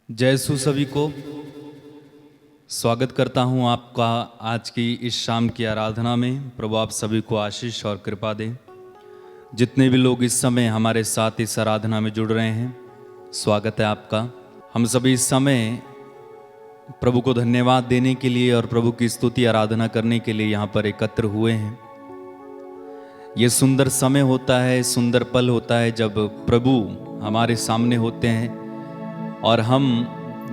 जय सु सभी को स्वागत करता हूं आपका आज की इस शाम की आराधना में। प्रभु आप सभी को आशीष और कृपा दें। जितने भी लोग इस समय हमारे साथ इस आराधना में जुड़ रहे हैं, स्वागत है आपका। हम सभी इस समय प्रभु को धन्यवाद देने के लिए और प्रभु की स्तुति आराधना करने के लिए यहाँ पर एकत्र हुए हैं। ये सुंदर समय होता है, सुंदर पल होता है जब प्रभु हमारे सामने होते हैं और हम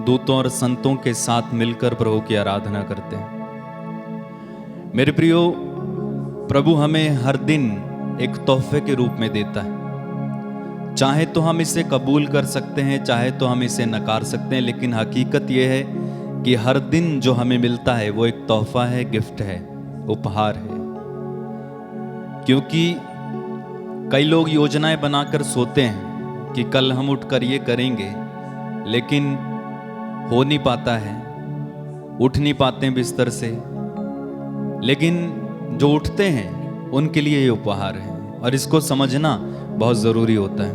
दूतों और संतों के साथ मिलकर प्रभु की आराधना करते हैं। मेरे प्रियो, प्रभु हमें हर दिन एक तोहफे के रूप में देता है। चाहे तो हम इसे कबूल कर सकते हैं, चाहे तो हम इसे नकार सकते हैं, लेकिन हकीकत यह है कि हर दिन जो हमें मिलता है वो एक तोहफा है, गिफ्ट है, उपहार है। क्योंकि कई लोग योजनाएं बनाकर सोते हैं कि कल हम उठकर ये करेंगे, लेकिन हो नहीं पाता है, उठ नहीं पाते हैं बिस्तर से। लेकिन जो उठते हैं उनके लिए ये उपहार है और इसको समझना बहुत ज़रूरी होता है।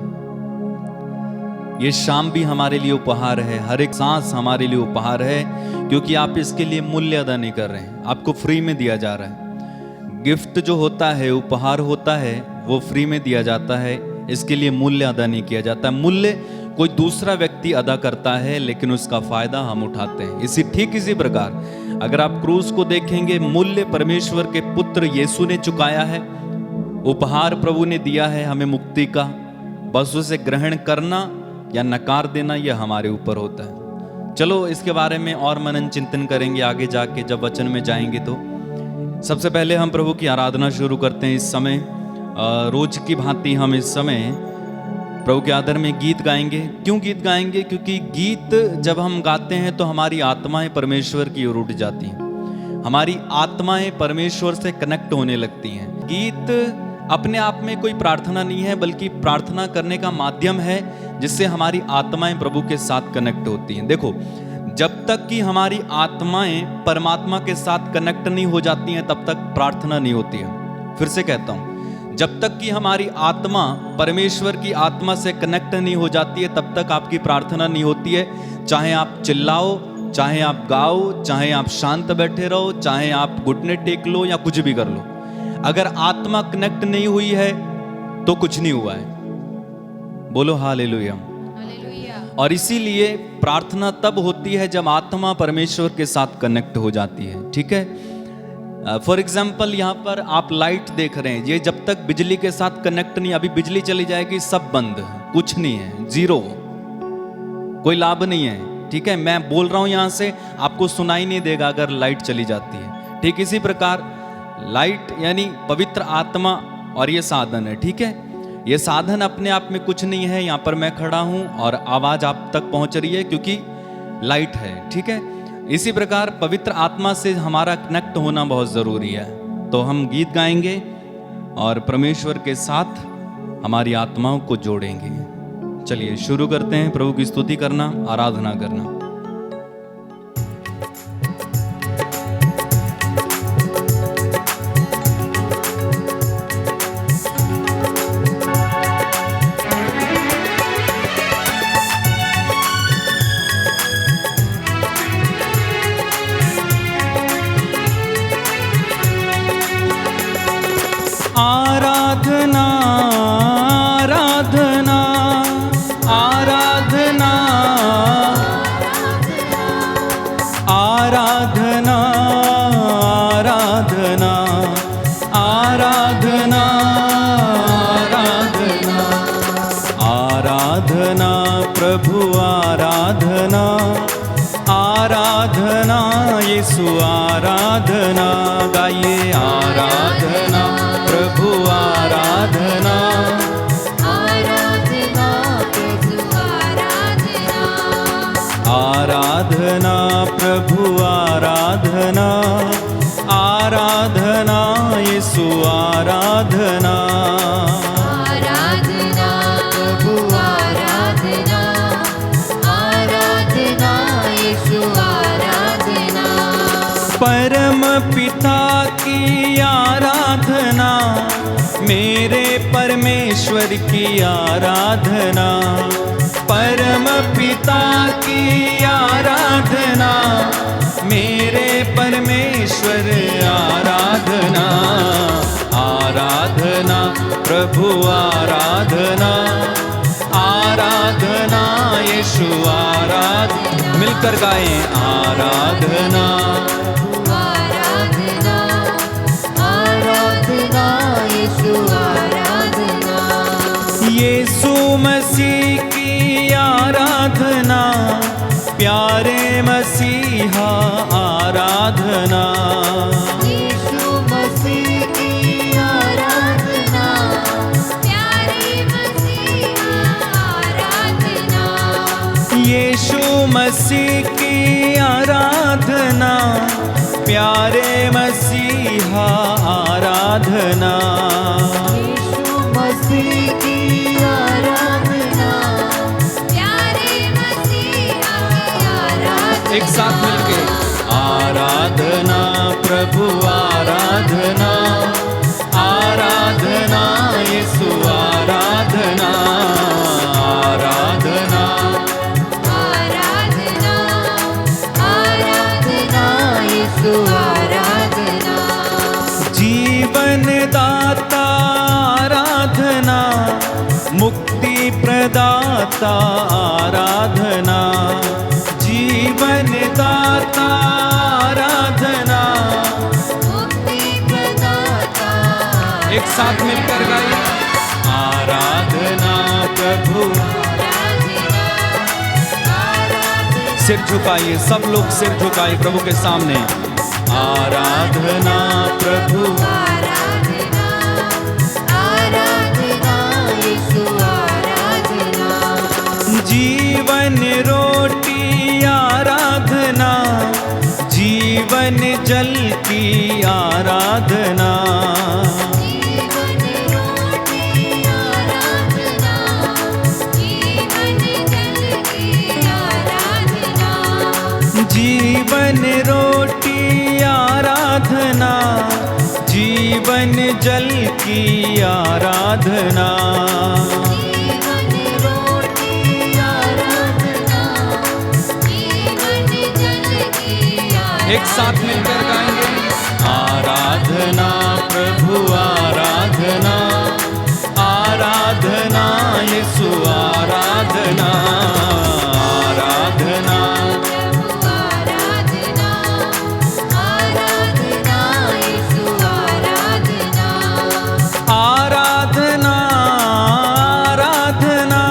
ये शाम भी हमारे लिए उपहार है, हर एक सांस हमारे लिए उपहार है, क्योंकि आप इसके लिए मूल्य अदा नहीं कर रहे हैं, आपको फ्री में दिया जा रहा है। गिफ्ट जो होता है, उपहार होता है, वो फ्री में दिया जाता है, इसके लिए मूल्य अदा नहीं किया जाता। मूल्य कोई दूसरा व्यक्ति अदा करता है, लेकिन उसका फायदा हम उठाते हैं। ठीक इसी प्रकार अगर आप क्रूस को देखेंगे, मूल्य परमेश्वर के पुत्र यीशु ने चुकाया है, उपहार प्रभु ने दिया है हमें मुक्ति का। बस उसे ग्रहण करना या नकार देना यह हमारे ऊपर होता है। चलो इसके बारे में और मनन चिंतन करेंगे आगे जाके, जब वचन में जाएंगे। तो सबसे पहले हम प्रभु की आराधना शुरू करते हैं। इस समय रोज की भांति हम इस समय प्रभु के आदर में गीत गाएंगे। क्यों गीत गाएंगे? क्योंकि गीत जब हम गाते हैं तो हमारी आत्माएं परमेश्वर की ओर उठ जाती हैं, हमारी आत्माएं परमेश्वर से कनेक्ट होने लगती हैं। गीत अपने आप में कोई प्रार्थना नहीं है, बल्कि प्रार्थना करने का माध्यम है जिससे हमारी आत्माएं प्रभु के साथ कनेक्ट होती हैं। देखो, जब तक कि हमारी आत्माएं परमात्मा के साथ कनेक्ट नहीं हो जाती हैं, तब तक प्रार्थना नहीं होती है। फिर से कहता हूं, जब तक कि हमारी आत्मा परमेश्वर की आत्मा से कनेक्ट नहीं हो जाती है, तब तक आपकी प्रार्थना नहीं होती है। चाहे आप चिल्लाओ, चाहे आप गाओ, चाहे आप शांत बैठे रहो, चाहे आप घुटने टेक लो या कुछ भी कर लो, अगर आत्मा कनेक्ट नहीं हुई है तो कुछ नहीं हुआ है। बोलो हालेलुया। और इसीलिए प्रार्थना तब होती है जब आत्मा परमेश्वर के साथ कनेक्ट हो जाती है। ठीक है, फॉर एग्जाम्पल यहाँ पर आप लाइट देख रहे हैं, ये जब तक बिजली के साथ कनेक्ट नहीं, अभी बिजली चली जाएगी सब बंद, कुछ नहीं है, जीरो, कोई लाभ नहीं है। ठीक है, मैं बोल रहा हूं यहां से, आपको सुनाई नहीं देगा अगर लाइट चली जाती है। ठीक इसी प्रकार लाइट यानी पवित्र आत्मा और ये साधन है। ठीक है, ये साधन अपने आप में कुछ नहीं है। यहाँ पर मैं खड़ा हूं और आवाज आप तक पहुंच रही है क्योंकि लाइट है। ठीक है, इसी प्रकार पवित्र आत्मा से हमारा कनेक्ट होना बहुत जरूरी है। तो हम गीत गाएंगे और परमेश्वर के साथ हमारी आत्माओं को जोड़ेंगे। चलिए शुरू करते हैं प्रभु की स्तुति करना, आराधना करना। आराधना आराधना आराधना आराधना आराधना आराधना आराधना आराधना प्रभु आराधना आराधना यीशु आराधना। गाइए आराधना प्रभु आराधना आराधना प्रभु आराधना आराधना प्रभु आराधना आराधना यीशु आराधना आराधना प्रभु आराधना आराधना यीशु आराधना। परम पिता की आराधना, मेरे परमेश्वर की आराधना, परम पिता की आराधना, मेरे परमेश्वर आराधना, आराधना प्रभु आराधना, आराधना यीशु आराधना। मिलकर गाएं आराधना, आराधना, आराधना यीशु आराधना। यीशु मसीह की आराधना, प्यारे मसीहा आराधना, यीशु मसीह की आराधना, प्यारे मसीहा आराधना। यीशु मसीह की आराधना, प्यारे मसीहा आराधना, यीशु मसीह की आराधना, प्यारे मसीहा आराधना। एक साथ मिलके आराधना प्रभु आराधना, आराधना यीशु आराधना, आराधना, आराधना, आराधना यीशु आराधना। जीवन दाता आराधना, मुक्ति प्रदाता आराधना, जीवन दाता आराधना। मुक्ति प्रदाता। एक साथ मिलकर गाइए आराधना प्रभु। आराधना, आराधना, सिर झुकाइए, सब लोग सिर झुकाइए प्रभु के सामने। आराधना प्रभु, आराधना, आराधना यीशु आराधना। जीवन रोटी आराधना, जीवन जल की आराधना, जीवन रोटी आराधना, जीवन जल की आराधना। जीवन रोटी आराधना, जीवन जल की आराधना, जीवन रोटी आराधना, जीवन जल की आराधना। एक साथ मिलकर गाएंगे आराधना प्रभु आराधना, आराधना यीशु आराधना, आराधना, आराधना, आराधना यीशु आराधना। आराधना, आराधना,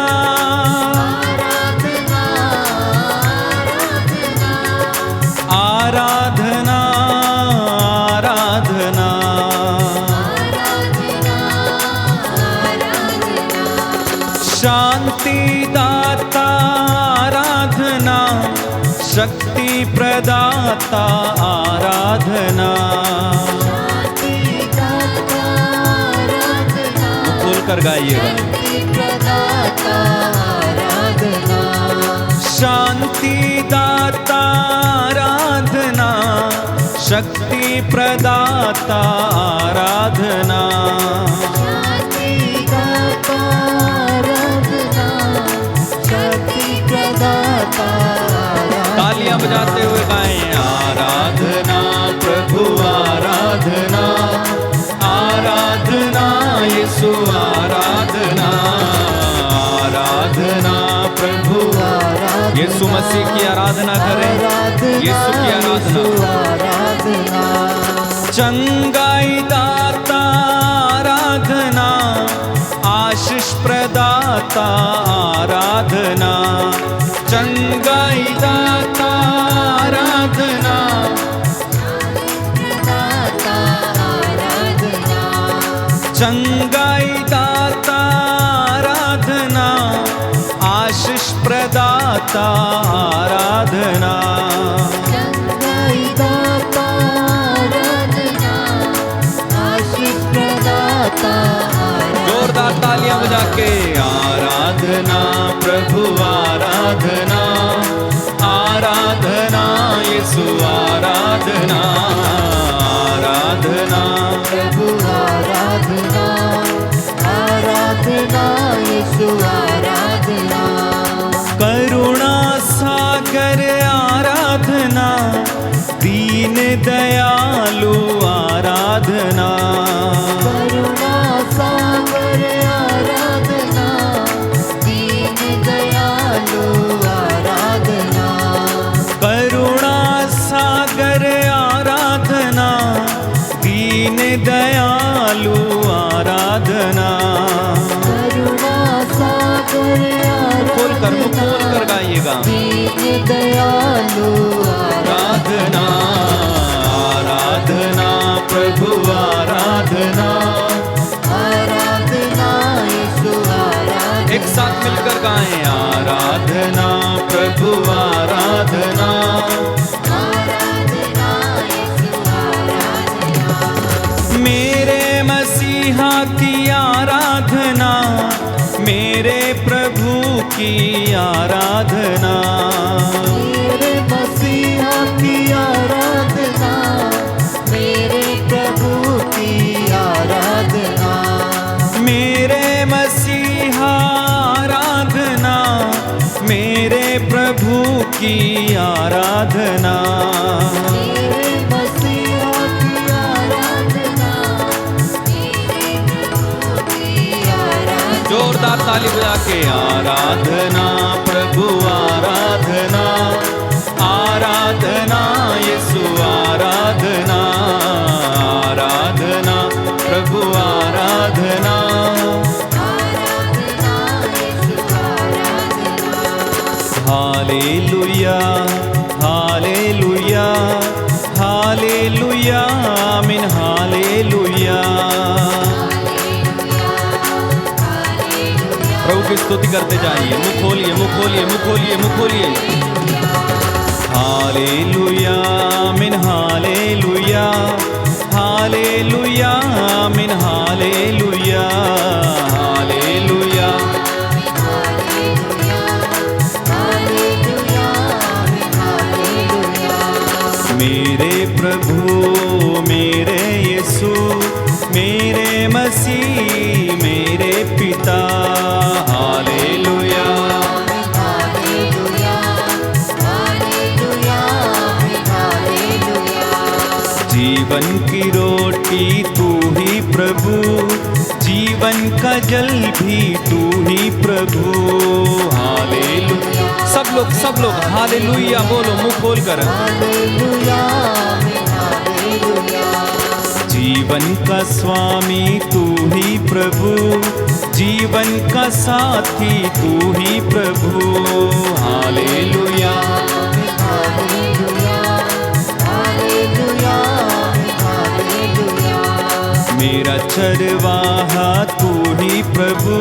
आराधना, आराधना, आराधना, शांति दाता आराधना, शक्ति प्रदाता आराधना। बोल कर गाइएगा शांति दाता आराधना, शक्ति प्रदाता आराधना, तालियां बजाते हुए गाएं आराधना प्रभु आराधना, आराधना यीशु आराधना, आराधना प्रभु। यीशु मसीह की आराधना करें, यीशु की आराधना। चंगाई दाता आराधना, आशीष प्रदाता आराधना, चंगाई दाता आराधना, चंगाई दाता आराधना, आशीष प्रदाता आराधना, जोरदार तालियां बजा के आराधना प्रभु आराधना, आराधना यीशु आराधना, आराधना प्रभु आराधना, आराधना यीशु आराधना। दयालु आराधना। करुणा सागर खोल कर मुख खोल कर गाइएगा। दीन दयालु आराधना आराधना प्रभु आराधना। आराधना यीशु आराधना। एक साथ मिलकर गाएं आराधना प्रभु आराधना। आराधना यीशु आराधना। मेरे मसीहा की आराधना, मेरे प्रभु की आराधना। मेरे मसीहा की आराधना, मेरे प्रभु की आराधना। मेरे मसीहा आराधना, मेरे प्रभु की आराधना। मेरे मसीहा की आराधना, मेरे प्रभु की आराधना। जोरदार ताली बजा के आराधना प्रभु आराधना। आराधना यीशु आराधना। आराधना प्रभु आराधना। आराधना यीशु आराधना। हालेलुया हालेलुया हालेलुया आमीन हालेलुया। प्रभु की स्तुति करते जाइए। मुख खोलिए मुख खोलिए मुख खोलिए मुख खोलिए। हालेलुया आमीन हालेलुया हालेलुया आमीन हालेलुया हालेलुया। मेरे प्रभु मेरे यीशु मेरे मसीह मेरे पिता हालेलुया। जीवन की रोटी तू ही प्रभु, जीवन का जल भी तू ही प्रभु हालेलुया। सब लोग हालेलुया बोलो मुंह खोल कर। जीवन का स्वामी तू ही प्रभु, जीवन का साथी तू ही प्रभु हालेलुया। मेरा चरवाहा तू ही प्रभु,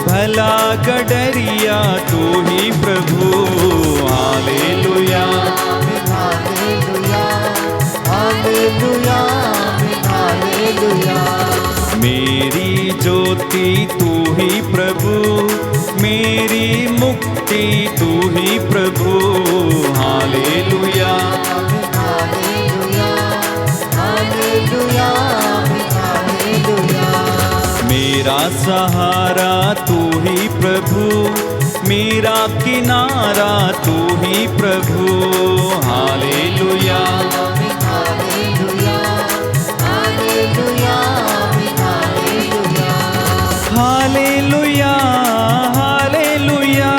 भला गडरिया तू ही प्रभु हालेलुया। मेरी ज्योति तू ही प्रभु, मेरी मुक्ति तू ही प्रभु हालेलुया। मेरा सहारा तू ही प्रभु, मेरा किनारा तू ही प्रभु hallelujah. Hallelujah hallelujah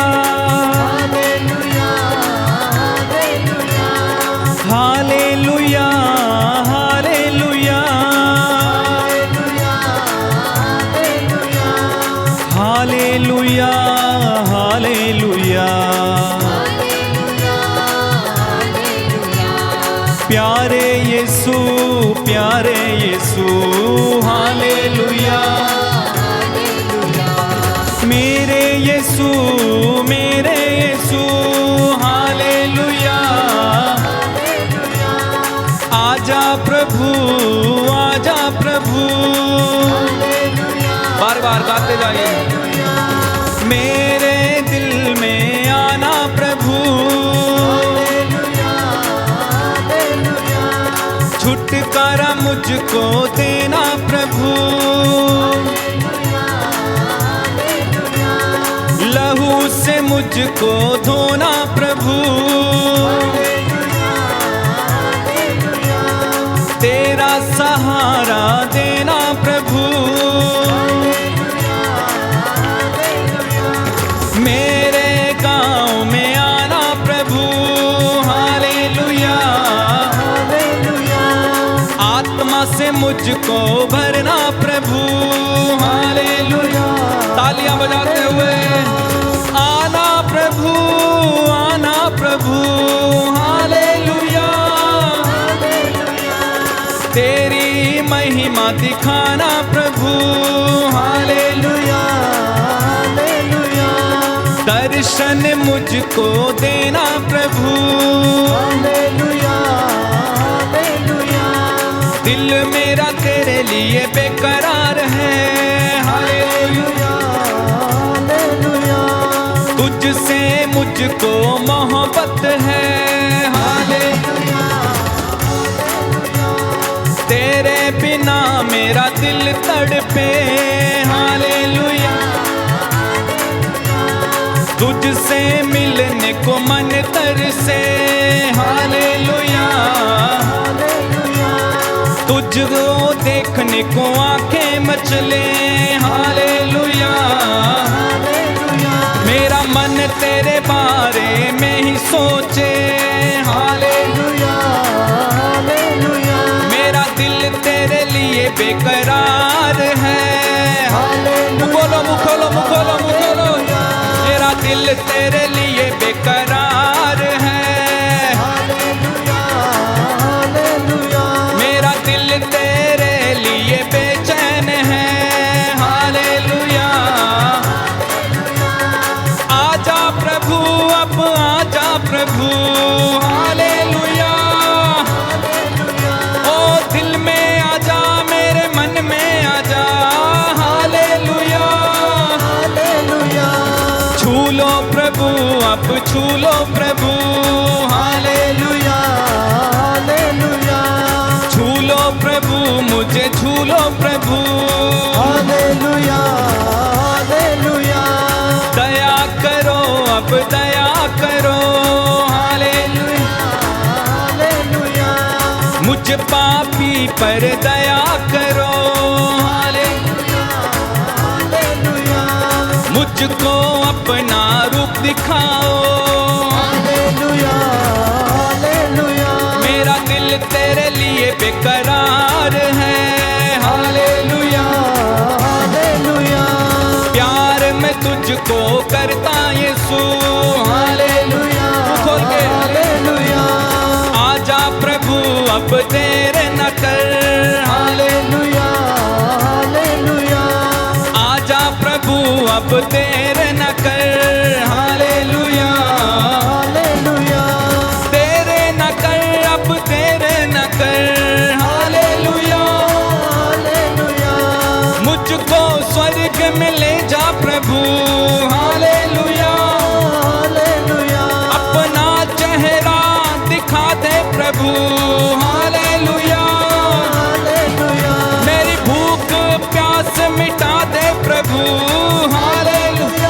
hallelujah hallelujah hallelujah hallelujah. प्यारे यीशु हालेलुया। मेरे यीशु हालेलुया। आजा प्रभु बार बार गाते जाइए। मेरे दिल में आना प्रभु, छुटकारा मुझको देना प्रभु। लहू से मुझको धोना प्रभु। तेरा सहारा देना प्रभु। मेरे गांव में आना प्रभु हालेलुया। आत्मा से मुझको भरना प्रभु, हालेलुया। तालियां बजाते हुए आना प्रभु, आना प्रभु, हालेलुया। तेरी महिमा दिखाना प्रभु, हालेलुया, हालेलुया। दर्शन मुझको देना प्रभु, हालेलुया, हालेलुया। दिल मेरा तेरे लिए बेकरार है, हालेलुया, हालेलुया। तुझसे मुझको मोहब्बत है, हालेलुया, तेरे बिना मेरा दिल तड़पे, हालेलुया। तुझसे मिलने को मन तरसे, हालेलुया, हालेलुया। तुझको देखने को आंखें मचले, हालेलुया, हालेलुया। मेरा मन तेरे बारे में ही सोचे, हालेलुया, हालेलुया। मेरा दिल तेरे लिए बेकरार है, हालेलुया। मुखोलो मुखोलो मुखोलो मुखोलो, मेरा दिल तेरे लिए बेकरार है, हालेलुया, हालेलुया। मेरा दिल तेरे लिए बेचैन है, हालेलुया। आजा प्रभु, अब आजा प्रभु, हालेलुया, ओ दिल में आजा, मेरे मन में आजा, हालेलुया, हालेलुया। छू लो प्रभु, अब छू लो प्रभु, हालेलुया, हालेलुया। छू लो प्रभु, मुझे छू लो प्रभु, हालेलुया, हालेलुया। दया करो, अब दया करो, हालेलुया, हालेलुया। मुझ पापी पर दया करो, हालेलुया, हालेलुया। मुझको अपना रूप दिखाओ, हालेलुया, हालेलुया। मेरा दिल तेरे लिए बेकरार है, हालेलुया, हालेलुया। प्यार मैं तुझको करता यीशु, हालेलुया, खोल के, हालेलुया। आजा प्रभु, अब देर न कर, हालेलुया, हालेलुया। आजा प्रभु, अब देर न कर, हालेलुया, हालेलुया। देर न कर, अब देर न कर, हालेलुया, हालेलुया। मुझको स्वर्ग में ले जा प्रभु, हालेलुया, हालेलुया। अपना चेहरा दिखा दे प्रभु, हालेलुया, हालेलुया। मेरी भूख प्यास मिटा दे प्रभु, हालेलुया,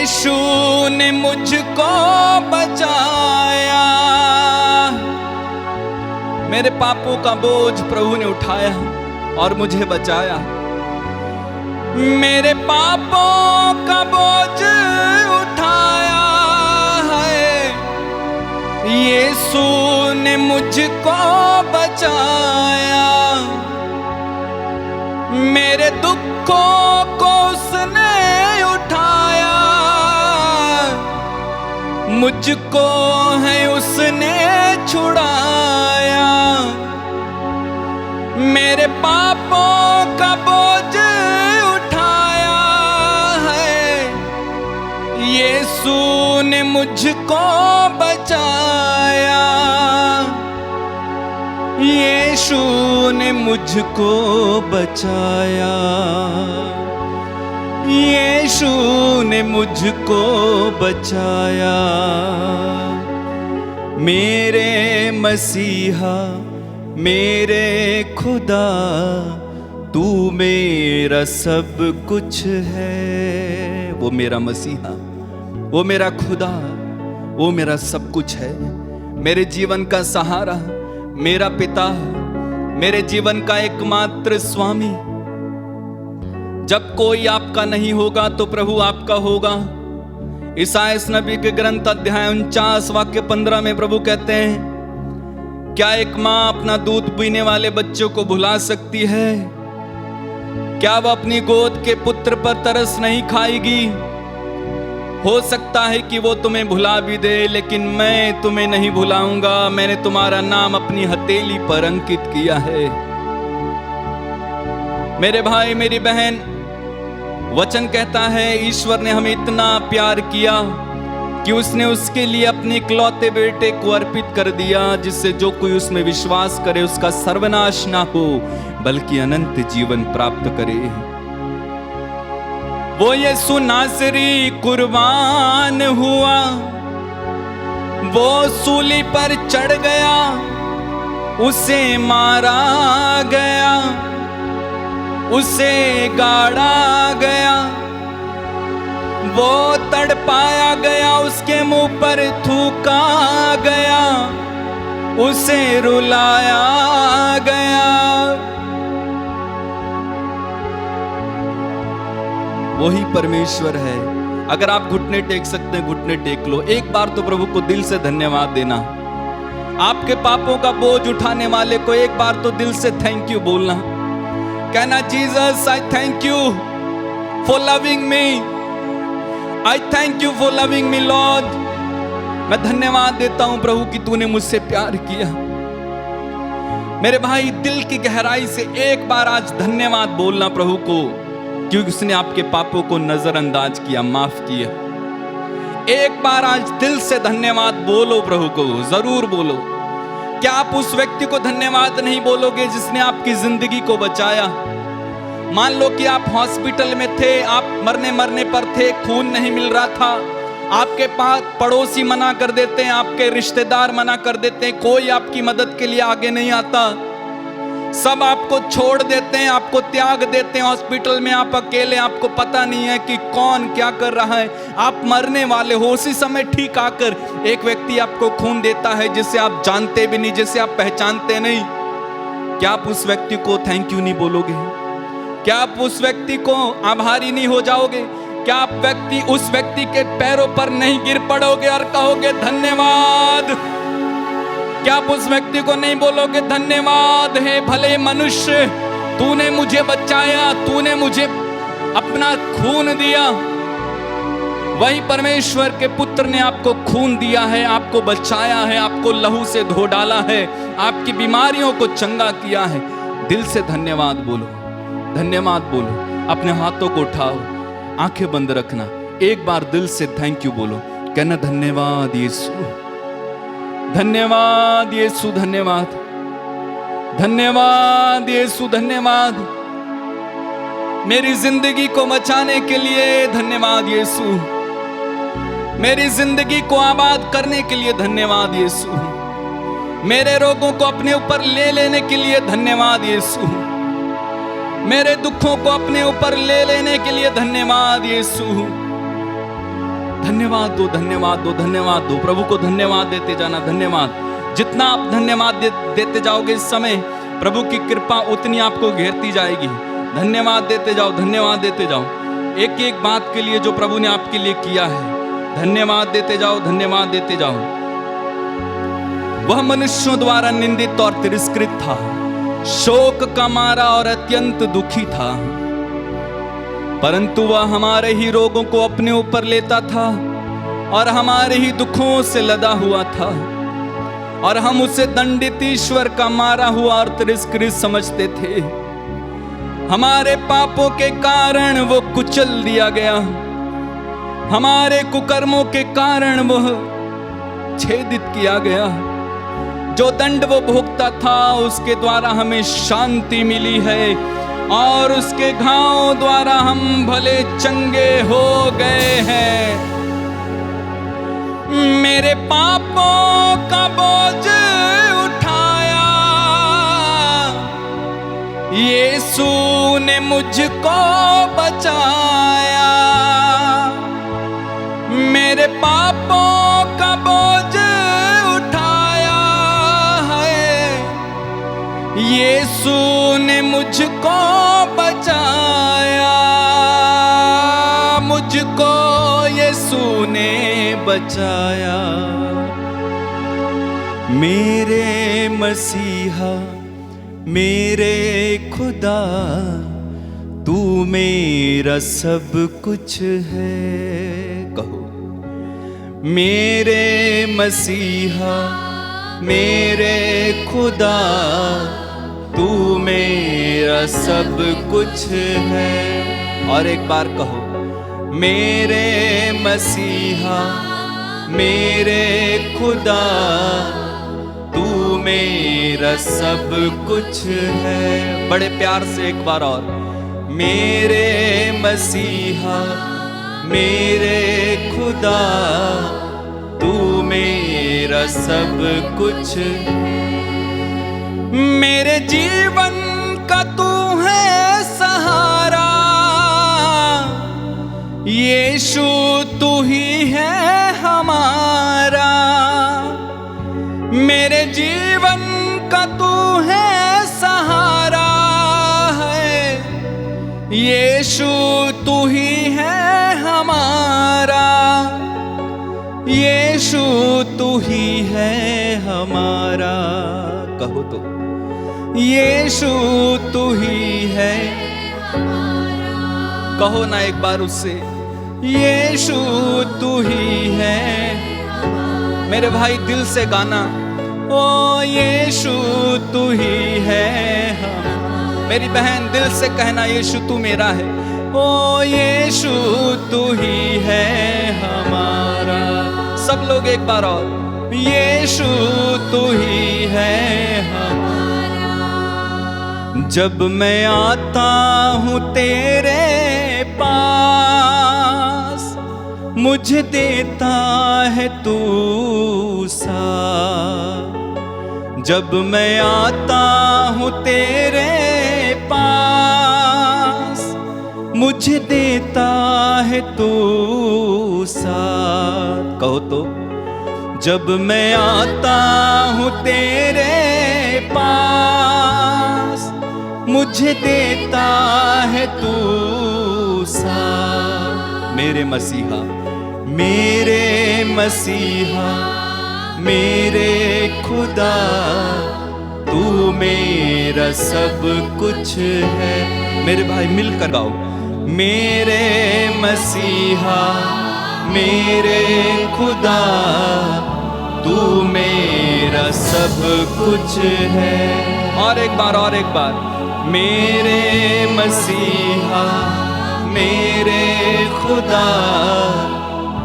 यीशु ने मुझको बचाया। मेरे पापों का बोझ प्रभु ने उठाया और मुझे बचाया। मेरे पापों का बोझ उठाया है, यीशु ने मुझको बचाया। मेरे दुखों को उसने उठाया, मुझको है उसने छुड़ाया। मेरे पापों का बोझ उठाया है, यीशु ने मुझको बचाया। यीशु ने मुझको बचाया। यीशु ने मुझको बचाया। मेरे मसीहा मेरे खुदा, तू मेरा सब कुछ है। वो मेरा मसीहा, वो मेरा खुदा, वो मेरा सब कुछ है। मेरे जीवन का सहारा, मेरा पिता, मेरे जीवन का एकमात्र स्वामी। जब कोई आपका नहीं होगा तो प्रभु आपका होगा। ईसाया नबी के ग्रंथ अध्याय 49 वाक्य 15 में प्रभु कहते हैं, क्या एक माँ अपना दूध पीने वाले बच्चों को भुला सकती है? क्या वह अपनी गोद के पुत्र पर तरस नहीं खाएगी? हो सकता है कि वो तुम्हें भुला भी दे, लेकिन मैं तुम्हें नहीं भुलाऊंगा। मैंने तुम्हारा नाम अपनी हथेली पर अंकित किया है। मेरे भाई मेरी बहन, वचन कहता है ईश्वर ने हमें इतना प्यार किया कि उसने उसके लिए अपने इकलौते बेटे को अर्पित कर दिया, जिससे जो कोई उसमें विश्वास करे उसका सर्वनाश ना हो बल्कि अनंत जीवन प्राप्त करे। वो यीशु नासरी कुर्बान हुआ, वो सूली पर चढ़ गया, उसे मारा गया, उसे गाड़ा गया, वो तड़पाया गया, उसके मुंह पर थूका गया, उसे रुलाया गया। वही परमेश्वर है। अगर आप घुटने टेक सकते हैं, घुटने टेक लो। एक बार तो प्रभु को दिल से धन्यवाद देना। आपके पापों का बोझ उठाने वाले को एक बार तो दिल से थैंक यू बोलना। कहना, Jesus I thank you for loving me, I thank you for loving me Lord. मैं धन्यवाद देता हूं प्रभु कि तूने मुझसे प्यार किया। मेरे भाई, दिल की गहराई से एक बार आज धन्यवाद बोलना प्रभु को, क्योंकि उसने आपके पापों को नजरअंदाज किया, माफ किया। एक बार आज दिल से धन्यवाद बोलो प्रभु को, जरूर बोलो। क्या आप उस व्यक्ति को धन्यवाद नहीं बोलोगे जिसने आपकी जिंदगी को बचाया? मान लो कि आप हॉस्पिटल में थे, आप मरने पर थे, खून नहीं मिल रहा था, आपके पास पड़ोसी मना कर देते हैं, आपके रिश्तेदार मना कर देते हैं, कोई आपकी मदद के लिए आगे नहीं आता, सब आपको छोड़ देते हैं, आपको त्याग देते हैं। हॉस्पिटल में आप अकेले, आपको पता नहीं है कि कौन क्या कर रहा है, आप मरने वाले हो। उसी समय ठीक आकर एक व्यक्ति आपको खून देता है जिसे आप जानते भी नहीं, जिसे आप पहचानते नहीं। क्या आप उस व्यक्ति को थैंक यू नहीं बोलोगे? क्या आप उस व्यक्ति को आभारी नहीं हो जाओगे? क्या आप उस व्यक्ति के पैरों पर नहीं गिर पड़ोगे और कहोगे धन्यवाद? क्या आप उस व्यक्ति को नहीं बोलोगे धन्यवाद है भले मनुष्य, तूने मुझे बचाया, तूने मुझे अपना खून दिया। वही परमेश्वर के पुत्र ने आपको खून दिया है, आपको बचाया है, आपको लहू से धो डाला है, आपकी बीमारियों को चंगा किया है। दिल से धन्यवाद बोलो, धन्यवाद बोलो। अपने हाथों को उठाओ, आंखें बंद रखना, एक बार दिल से थैंक यू बोलो। कहना, धन्यवाद यीशु, धन्यवाद यीशु, धन्यवाद, धन्यवाद यीशु, धन्यवाद। मेरी जिंदगी को बचाने के लिए धन्यवाद यीशु, मेरी जिंदगी को आबाद करने के लिए धन्यवाद यीशु, मेरे रोगों को अपने ऊपर ले लेने के लिए धन्यवाद यीशु, मेरे दुखों को अपने ऊपर ले लेने के लिए धन्यवाद यीशु। धन्यवाद दो, धन्यवाद दो, धन्यवाद दो। प्रभु को धन्यवाद देते जाना, धन्यवाद। जितना आप धन्यवाद देते जाओगे इस समय, प्रभु की कृपा उतनी आपको घेरती जाएगी। धन्यवाद देते जाओ, धन्यवाद देते जाओ। एक एक बात के लिए जो प्रभु ने आपके लिए किया है, धन्यवाद देते जाओ, धन्यवाद देते जाओ। वह मनुष्यों द्वारा निंदित और तिरस्कृत था, शोक का मारा और अत्यंत दुखी था, परंतु वह हमारे ही रोगों को अपने ऊपर लेता था और हमारे ही दुखों से लदा हुआ था, और हम उसे दंडित ईश्वर का मारा हुआ और तिरस्कृत समझते थे। हमारे पापों के कारण वो कुचल दिया गया, हमारे कुकर्मों के कारण वह छेदित किया गया। जो दंड वो भोगता था, उसके द्वारा हमें शांति मिली है, और उसके घावों द्वारा हम भले चंगे हो गए हैं। मेरे पापों का बोझ उठाया यीशु ने, मुझको बचाया। मेरे पापों का बोझ उठाया है यीशु ने, मुझको बचाया। मुझको यीशु ने बचाया। मेरे मसीहा, मेरे खुदा, तू मेरा सब कुछ है। कहो, मेरे मसीहा, मेरे खुदा, तू मेरा सब कुछ है। और एक बार कहो, मेरे मसीहा, मेरे खुदा, तू मेरा सब कुछ है। बड़े प्यार से एक बार और, मेरे मसीहा, मेरे खुदा, तू मेरा सब कुछ। मेरे जीवन का तू है सहारा, यीशु तू ही है हमारा। मेरे जीवन का तू है सहारा है, यीशु तू ही है हमारा। यीशु तू ही है हमारा। कहो तो, यीशु तू ही है। कहो ना एक बार उससे, यीशु तू ही है। मेरे भाई दिल से गाना, ओ यीशु तू ही है। मेरी बहन दिल से कहना, यीशु तू मेरा है। ओ यीशु तू ही है हमारा। सब लोग एक बार और, यीशु तू ही है हमारा। जब मैं आता हूँ तेरे पास, मुझे देता है तू साथ। जब मैं आता हूँ तेरे पास, मुझे देता है तू साथ। कहो तो, जब मैं आता हूँ तेरे पास, मुझे देता है तू साथ। मेरे मसीहा, मेरे मसीहा, मेरे खुदा, तू मेरा सब कुछ है। मेरे भाई मिलकर गाओ, मेरे मसीहा, मेरे खुदा, तू मेरा सब कुछ है। और एक बार, और एक बार, मेरे मसीहा, मेरे खुदा,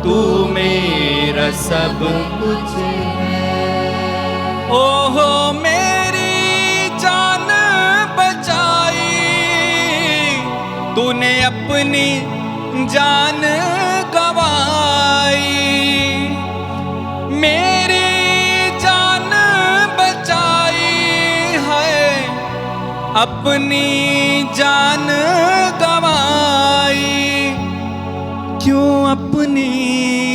तू मेरा सब कुछ है। ओहो मेरी जान बचाई, तूने अपनी जान गवाई। मेरी जान बचाई है, अपनी जान गवाई। क्यों अपनी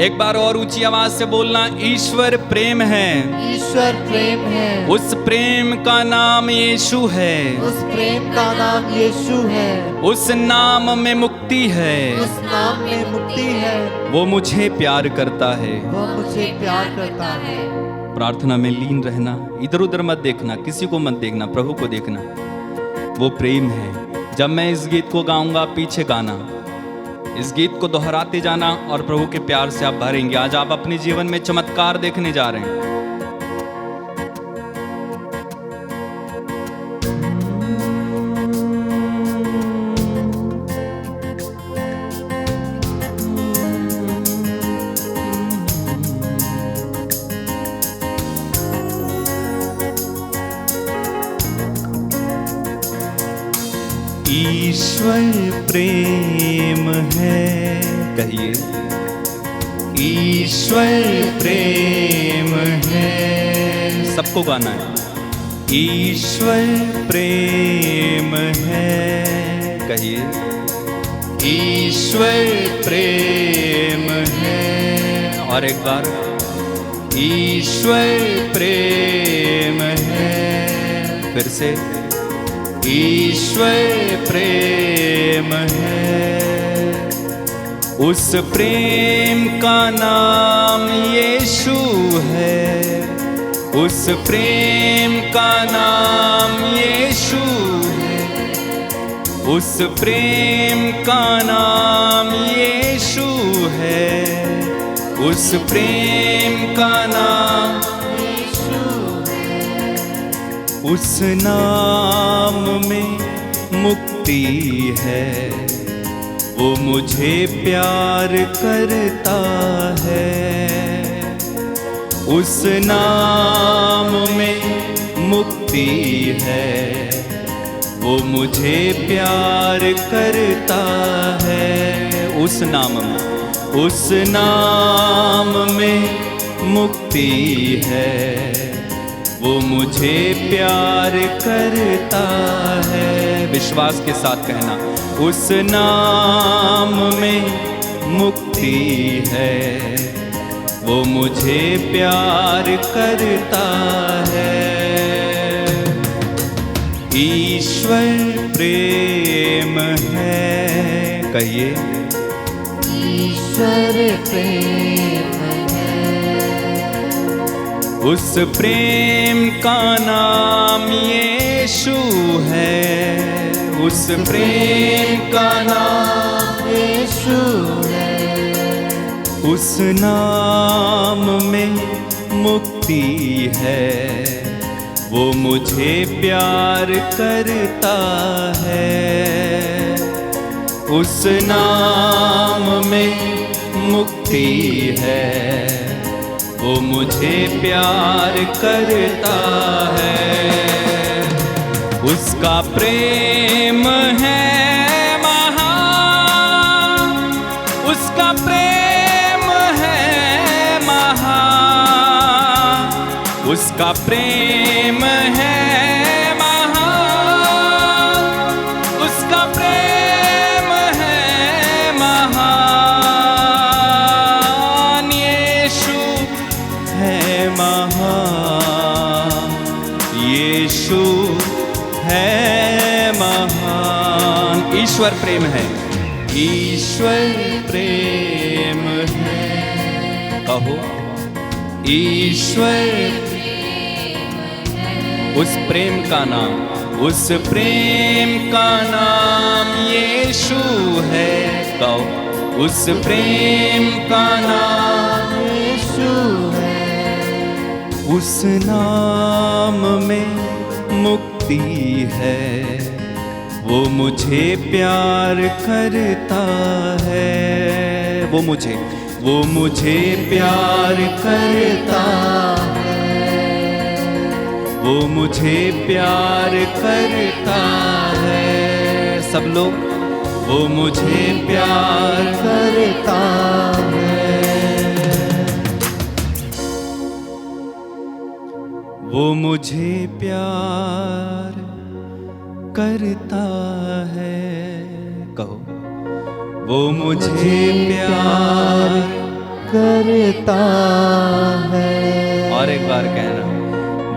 एक बार और ऊंची आवाज से बोलना, ईश्वर प्रेम है, ईश्वर प्रेम है, उस प्रेम का नाम यीशु है, उस प्रेम का नाम यीशु है, उस नाम में मुक्ति है, उस नाम में मुक्ति है, वो मुझे प्यार करता है। वो मुझे प्यार करता है। प्रार्थना में लीन रहना, इधर उधर मत देखना, किसी को मत देखना, प्रभु को देखना। वो प्रेम है। जब मैं इस गीत को गाऊंगा पीछे गाना, इस गीत को दोहराते जाना और प्रभु के प्यार से आप भरेंगे। आज आप अपने जीवन में चमत्कार देखने जा रहे हैं। ईश्वर प्रेम है, कहिए, ईश्वर प्रेम है। सबको गाना है। ईश्वर प्रेम है, कहिए, ईश्वर प्रेम है। और एक बार, ईश्वर प्रेम है। फिर से, ईश्वर प्रेम है। उस प्रेम का नाम यीशु है, उस प्रेम का नाम यीशु है, उस प्रेम का नाम यीशु है, उस प्रेम का नाम उस नाम में मुक्ति है। वो मुझे प्यार करता है। उस नाम में मुक्ति है। वो मुझे प्यार करता है। उस नाम में मुक्ति है। वो मुझे प्यार करता है। विश्वास के साथ कहना, उस नाम में मुक्ति है। वो मुझे प्यार करता है। ईश्वर प्रेम है, कहिए, ईश्वर प्रेम है। उस प्रेम का नाम यीशु है। उस प्रेम का नाम यीशु है। उस नाम में मुक्ति है। वो मुझे प्यार करता है। उस नाम में मुक्ति है। वो मुझे प्यार करता है। उसका प्रेम है महान, उसका प्रेम है महान, उसका प्रेम है महान, उसका प्रेम है महान। यीशु है महान, यीशु है महान। ईश्वर प्रेम है, ईश्वर प्रेम है। कहो, ईश्वर उस प्रेम का नाम, उस प्रेम का नाम यीशु है। कहो, उस प्रेम का नाम यीशु है। उस नाम में मुक्ति है। वो मुझे प्यार करता है। वो मुझे प्यार करता है। वो मुझे प्यार करता है। सब लोग, वो मुझे प्यार करता है। वो मुझे प्यार करता है। कहो, वो मुझे प्यार करता है। और एक बार कहना,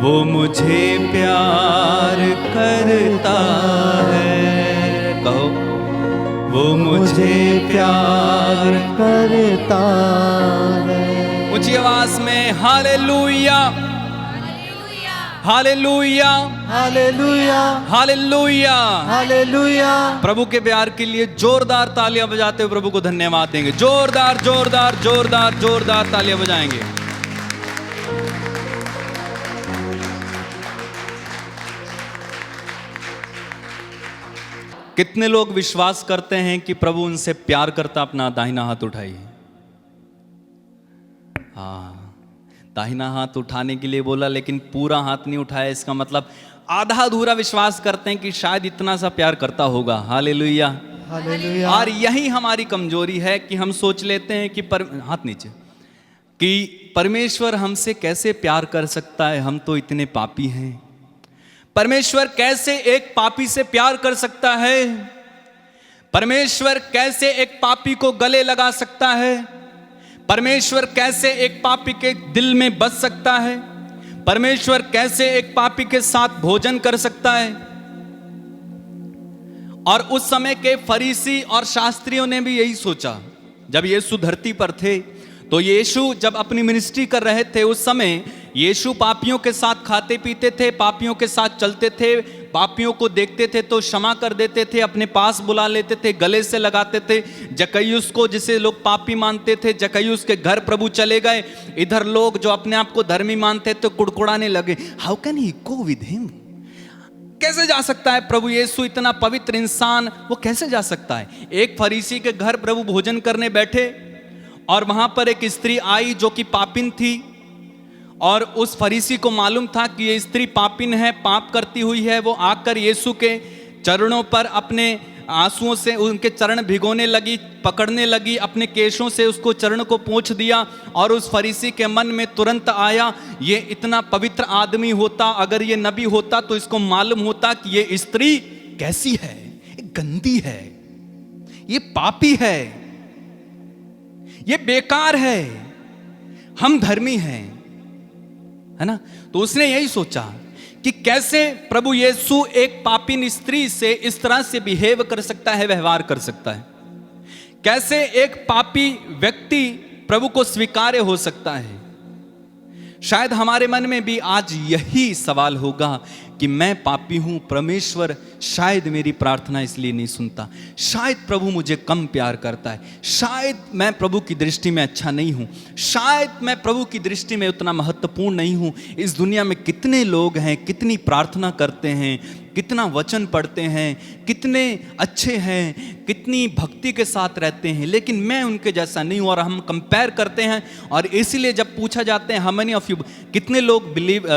वो मुझे प्यार करता है। कहो, वो मुझे प्यार करता है। ऊंची आवाज में hallelujah, hallelujah, hallelujah, hallelujah. Hallelujah. प्रभु के प्यार के लिए जोरदार तालियां बजाते हुए प्रभु को धन्यवाद देंगे। जोरदार जोरदार जोरदार जोरदार तालियां बजाएंगे। कितने लोग विश्वास करते हैं कि प्रभु उनसे प्यार करता? अपना दाहिना हाथ उठाइए। हाँ, दाहिना हाथ उठाने के लिए बोला, लेकिन पूरा हाथ नहीं उठाया। इसका मतलब आधा अधूरा विश्वास करते हैं कि शायद इतना सा प्यार करता होगा। Hallelujah, hallelujah. और यही हमारी कमजोरी है कि हम सोच लेते हैं कि हाथ नीचे, कि परमेश्वर हमसे कैसे प्यार कर सकता है, हम तो इतने पापी हैं। परमेश्वर कैसे एक पापी से प्यार कर सकता है? परमेश्वर कैसे एक पापी को गले लगा सकता है? परमेश्वर कैसे एक पापी के दिल में बस सकता है? परमेश्वर कैसे एक पापी के साथ भोजन कर सकता है? और उस समय के फरीसी और शास्त्रियों ने भी यही सोचा। जब यीशु धरती पर थे, तो यीशु जब अपनी मिनिस्ट्री कर रहे थे, उस समय यीशु पापियों के साथ खाते पीते थे, पापियों के साथ चलते थे, पापियों को देखते थे तो क्षमा कर देते थे, अपने पास बुला लेते थे, गले से लगाते थे। जक्कैयुस को, जिसे लोग पापी मानते थे, जक्कैयुस के घर प्रभु चले गए। इधर लोग जो अपने आप को धर्मी मानते थे कुड़कुड़ाने लगे, how can he go with him? कैसे जा सकता है प्रभु यीशु, इतना पवित्र इंसान, वो कैसे जा सकता है? एक फरीसी के घर प्रभु भोजन करने बैठे और वहां पर एक स्त्री आई जो कि पापिन थी, और उस फरीसी को मालूम था कि ये स्त्री पापिन है, पाप करती हुई है। वो आकर यीशु के चरणों पर अपने आंसुओं से उनके चरण भिगोने लगी, पकड़ने लगी, अपने केशों से उसको चरण को पोंछ दिया। और उस फरीसी के मन में तुरंत आया, ये इतना पवित्र आदमी होता, अगर ये नबी होता तो इसको मालूम होता कि ये स्त्री कैसी है, गंदी है, ये पापी है, ये बेकार है, हम धर्मी हैं, है ना? तो उसने यही सोचा कि कैसे प्रभु यीशु एक पापिन स्त्री से इस तरह से बिहेव कर सकता है, व्यवहार कर सकता है। कैसे एक पापी व्यक्ति प्रभु को स्वीकार्य हो सकता है। शायद हमारे मन में भी आज यही सवाल होगा कि मैं पापी हूं, परमेश्वर शायद मेरी प्रार्थना इसलिए नहीं सुनता, शायद प्रभु मुझे कम प्यार करता है, शायद मैं प्रभु की दृष्टि में अच्छा नहीं हूं, शायद मैं प्रभु की दृष्टि में उतना महत्वपूर्ण नहीं हूं। इस दुनिया में कितने लोग हैं, कितनी प्रार्थना करते हैं, कितना वचन पढ़ते हैं, कितने अच्छे हैं, कितनी भक्ति के साथ रहते हैं, लेकिन मैं उनके जैसा नहीं हूं। और हम कंपेयर करते हैं, और इसीलिए जब पूछा जाते हैं हाउ मेनी ऑफ यू, कितने लोग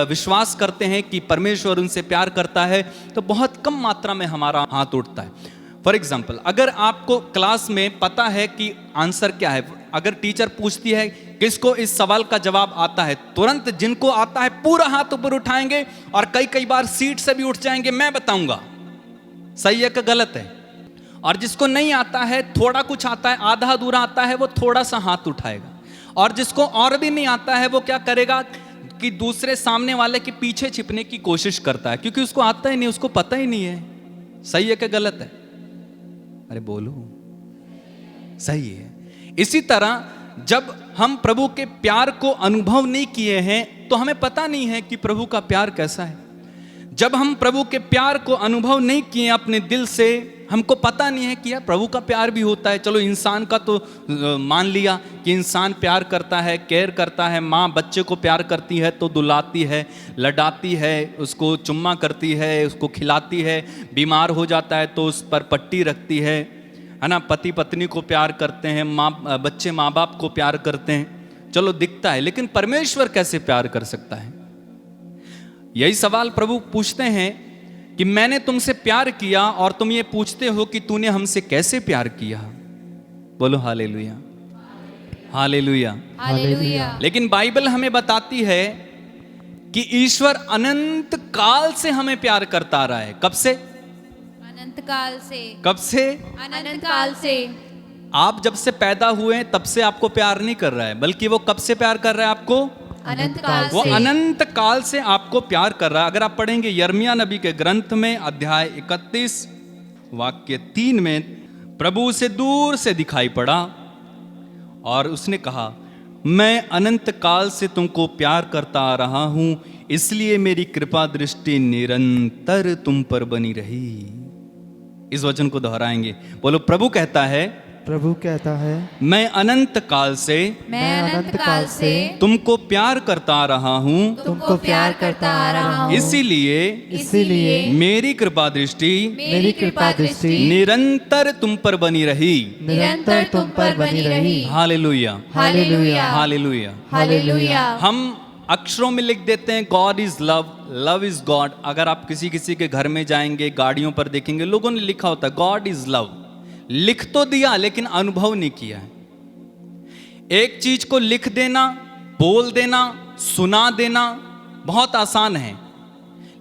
विश्वास करते हैं कि परमेश्वर उनसे प्यार करता है, तो बहुत कम मात्रा में हमारा हाथ उठता है। फॉर एग्जाम्पल, अगर आपको क्लास में पता है कि आंसर क्या है, अगर टीचर पूछती है किसको इस सवाल का जवाब आता है, तुरंत जिनको आता है पूरा हाथ ऊपर उठाएंगे, और कई बार सीट से भी उठ जाएंगे, मैं बताऊंगा सही है कि गलत है। और जिसको नहीं आता है, थोड़ा कुछ आता है, आधा अधूरा आता है, वो थोड़ा सा हाथ उठाएगा। और जिसको और भी नहीं आता है, वो क्या करेगा कि दूसरे सामने वाले के पीछे छिपने की कोशिश करता है, क्योंकि उसको आता ही नहीं, उसको पता ही नहीं है सही है कि गलत है। अरे बोलो, सही है। इसी तरह जब हम प्रभु के प्यार को अनुभव नहीं किए हैं, तो हमें पता नहीं है कि प्रभु का प्यार कैसा है। जब हम प्रभु के प्यार को अनुभव नहीं किए अपने दिल से, हमको पता नहीं है कि यार प्रभु का प्यार भी होता है। चलो इंसान का तो मान लिया कि इंसान प्यार करता है, केयर करता है, माँ बच्चे को प्यार करती है तो दुलाती है, लडाती है, उसको चुम्मा करती है, उसको खिलाती है, बीमार हो जाता है तो उस पर पट्टी रखती है ना? पति पत्नी को प्यार करते हैं, बच्चे माँ बाप को प्यार करते हैं। चलो दिखता है, लेकिन परमेश्वर कैसे प्यार कर सकता है? यही सवाल प्रभु पूछते हैं कि मैंने तुमसे प्यार किया और तुम ये पूछते हो कि तूने हमसे कैसे प्यार किया। बोलो हालेलुया, हालेलुया, हालेलुया। लेकिन बाइबल हमें बताती है कि ईश्वर अनंत काल से हमें प्यार करता आ रहा है। कब से? अनंत काल से। कब से? अनंत काल से। आप जब से पैदा हुए हैं तब से आपको प्यार नहीं कर रहा है, बल्कि वो कब से प्यार कर रहा है आपको? अनंत काल वो से। अनंत काल से आपको प्यार कर रहा है। अगर आप पढ़ेंगे यिर्मयाह नबी के ग्रंथ में अध्याय 31 वाक्य 3 में, प्रभु उसे दूर से दिखाई पड़ा और उसने कहा, मैं अनंत काल से तुमको प्यार करता आ रहा हूं, इसलिए मेरी कृपा दृष्टि निरंतर तुम पर बनी रही। इस वचन को दोहराएंगे, बोलो, प्रभु कहता है, प्रभु कहता है, मैं अनंत काल से मैं अनंत काल से तुमको प्यार करता आ रहा हूं, तुमको प्यार करता आ रहा हूँ। इसीलिए मेरी कृपा दृष्टि मेरी कृपा दृष्टि निरंतर तुम पर बनी रही। निरंतर तुम पर बनी रही। Hallelujah, hallelujah, hallelujah. हालेलुया। हम अक्षरों में लिख देते हैं God is love, love is God. अगर आप किसी के घर में जाएंगे, गाड़ियों पर देखेंगे, लोगों ने लिखा होता है गॉड इज लव। लिख तो दिया लेकिन अनुभव नहीं किया है। एक चीज को लिख देना, बोल देना, सुना देना बहुत आसान है,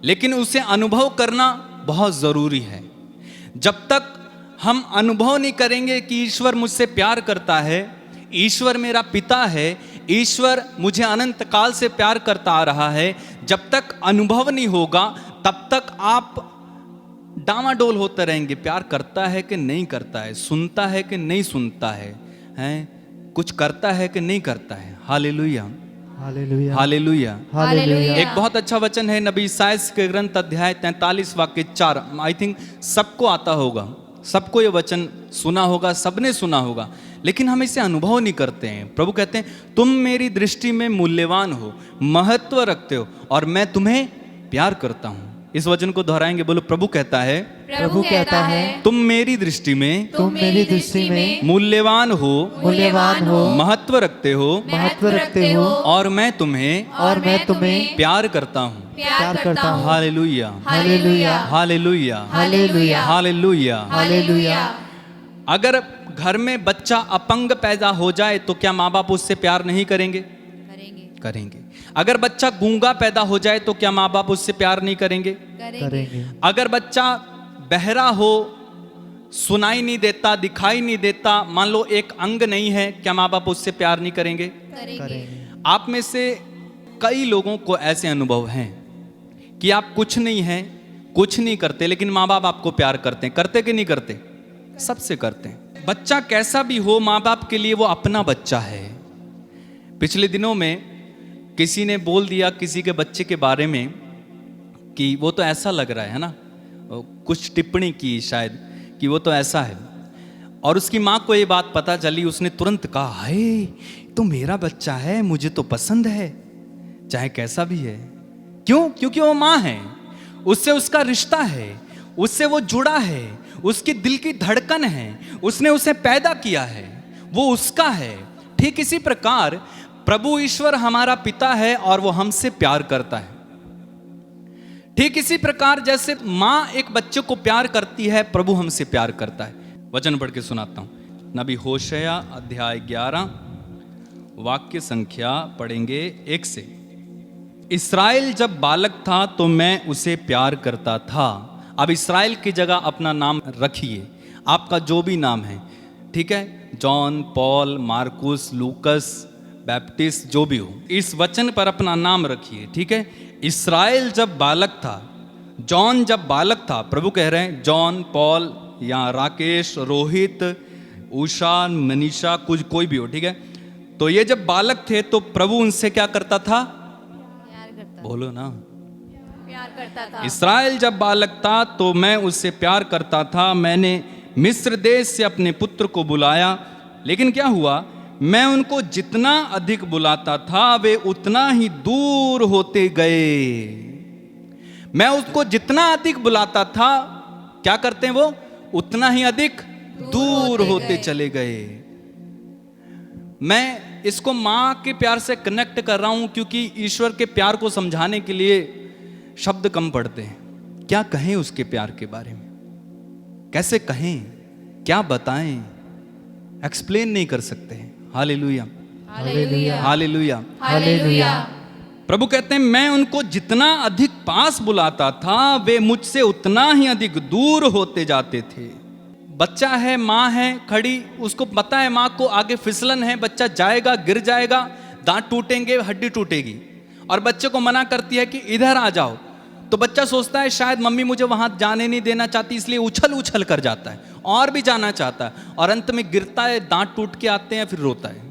लेकिन उसे अनुभव करना बहुत जरूरी है। जब तक हम अनुभव नहीं करेंगे कि ईश्वर मुझसे प्यार करता है, ईश्वर मेरा पिता है, ईश्वर मुझे अनंत काल से प्यार करता आ रहा है, जब तक अनुभव नहीं होगा तब तक आप डामाडोल होते रहेंगे। प्यार करता है कि नहीं करता है, सुनता है कि नहीं सुनता है, कुछ करता है कि नहीं करता है। Hallelujah, hallelujah, hallelujah, hallelujah. एक बहुत अच्छा वचन है नबी ईसायाह के ग्रंथ अध्याय 43 वाक्य 4। आई थिंक सबको आता होगा, सबको ये वचन सुना होगा, सबने सुना होगा, लेकिन हम इसे अनुभव नहीं करते हैं। प्रभु कहते हैं, तुम मेरी दृष्टि में मूल्यवान हो, महत्व रखते हो, और मैं तुम्हें प्यार करता हूं। इस वचन को दोहराएंगे, बोलो, प्रभु कहता है, प्रभु कहता है, तुम मेरी दृष्टि में तुम मेरी दृष्टि में मूल्यवान हो, मूल्यवान हो, महत्व रखते हो, महत्व रखते हो, और मैं तुम्हें प्यार करता हूं। प्यार करता हूँ। Hallelujah, hallelujah, hallelujah, hallelujah, hallelujah. Hallelujah. अगर घर में बच्चा अपंग पैदा हो जाए तो क्या माँ बाप उससे प्यार नहीं करेंगे? करेंगे, करेंगे। अगर बच्चा गूंगा पैदा हो जाए तो क्या माँ बाप उससे प्यार नहीं करेंगे? करेंगे। अगर बच्चा बहरा हो, सुनाई नहीं देता, दिखाई नहीं देता, मान लो एक अंग नहीं है, क्या माँ बाप उससे प्यार नहीं करेंगे? करेंगे। आप में से कई लोगों को ऐसे अनुभव हैं कि आप कुछ नहीं हैं, कुछ नहीं करते, लेकिन माँ बाप आपको प्यार करते हैं। करते कि नहीं करते? सबसे करते हैं। बच्चा कैसा भी हो, माँ बाप के लिए वो अपना बच्चा है। पिछले दिनों में किसी ने बोल दिया किसी के बच्चे के बारे में कि वो तो ऐसा लग रहा है ना, कुछ टिप्पणी की शायद कि वो तो ऐसा है, और उसकी माँ को ये बात पता चली। उसने तुरंत कहा, हाय तो मेरा बच्चा है, मुझे तो पसंद है, चाहे कैसा भी है। क्यों? क्योंकि वो माँ है, उससे उसका रिश्ता है, उससे वो जुड़ा है, उसकी दिल की धड़कन है, उसने उसे पैदा किया है, वो उसका है। ठीक इसी प्रकार प्रभु ईश्वर हमारा पिता है और वो हमसे प्यार करता है। ठीक इसी प्रकार जैसे माँ एक बच्चे को प्यार करती है, प्रभु हमसे प्यार करता है। वचन पढ़ के सुनाता हूं, नबी होशया अध्याय 11 वाक्य संख्या पढ़ेंगे 1 से। इस्राएल जब बालक था तो मैं उसे प्यार करता था। अब इस्राएल की जगह अपना नाम रखिए, आपका जो भी नाम है, ठीक है, John, Paul, Marcus, Lucas, Baptist, जो भी हो, इस वचन पर अपना नाम रखिए, ठीक है। इस्राएल जब बालक था, जॉन जब बालक था, प्रभु कह रहे हैं जॉन, पॉल या राकेश, रोहित, उषा, मनीषा, कुछ कोई भी हो, ठीक है। तो ये जब बालक थे तो प्रभु उनसे क्या करता था? प्यार करता, बोलो ना। प्यार करता था। इस्राएल जब बालक था तो मैं उससे प्यार करता था। मैंने मिस्र देश से अपने पुत्र को बुलाया, लेकिन क्या हुआ, मैं उनको जितना अधिक बुलाता था वे उतना ही दूर होते गए। मैं उसको जितना अधिक बुलाता था, क्या करते हैं वो, उतना ही अधिक दूर होते चले गए। मैं इसको माँ के प्यार से कनेक्ट कर रहा हूं क्योंकि ईश्वर के प्यार को समझाने के लिए शब्द कम पड़ते हैं। क्या कहें उसके प्यार के बारे में, कैसे कहें, क्या बताएं, एक्सप्लेन नहीं कर सकते हैं। Hallelujah, hallelujah, hallelujah, hallelujah. प्रभु कहते हैं मैं उनको जितना अधिक पास बुलाता था वे मुझसे उतना ही अधिक दूर होते जाते थे। बच्चा है, माँ है खड़ी, उसको पता है माँ को आगे फिसलन है, बच्चा जाएगा, गिर जाएगा, दांत टूटेंगे, हड्डी टूटेगी, और बच्चे को मना करती है कि इधर आ जाओ, तो बच्चा सोचता है शायद मम्मी मुझे वहां जाने नहीं देना चाहती, इसलिए उछल उछल कर जाता है और भी जाना चाहता है, और अंत में गिरता है, दांत टूट के आते हैं, फिर रोता है।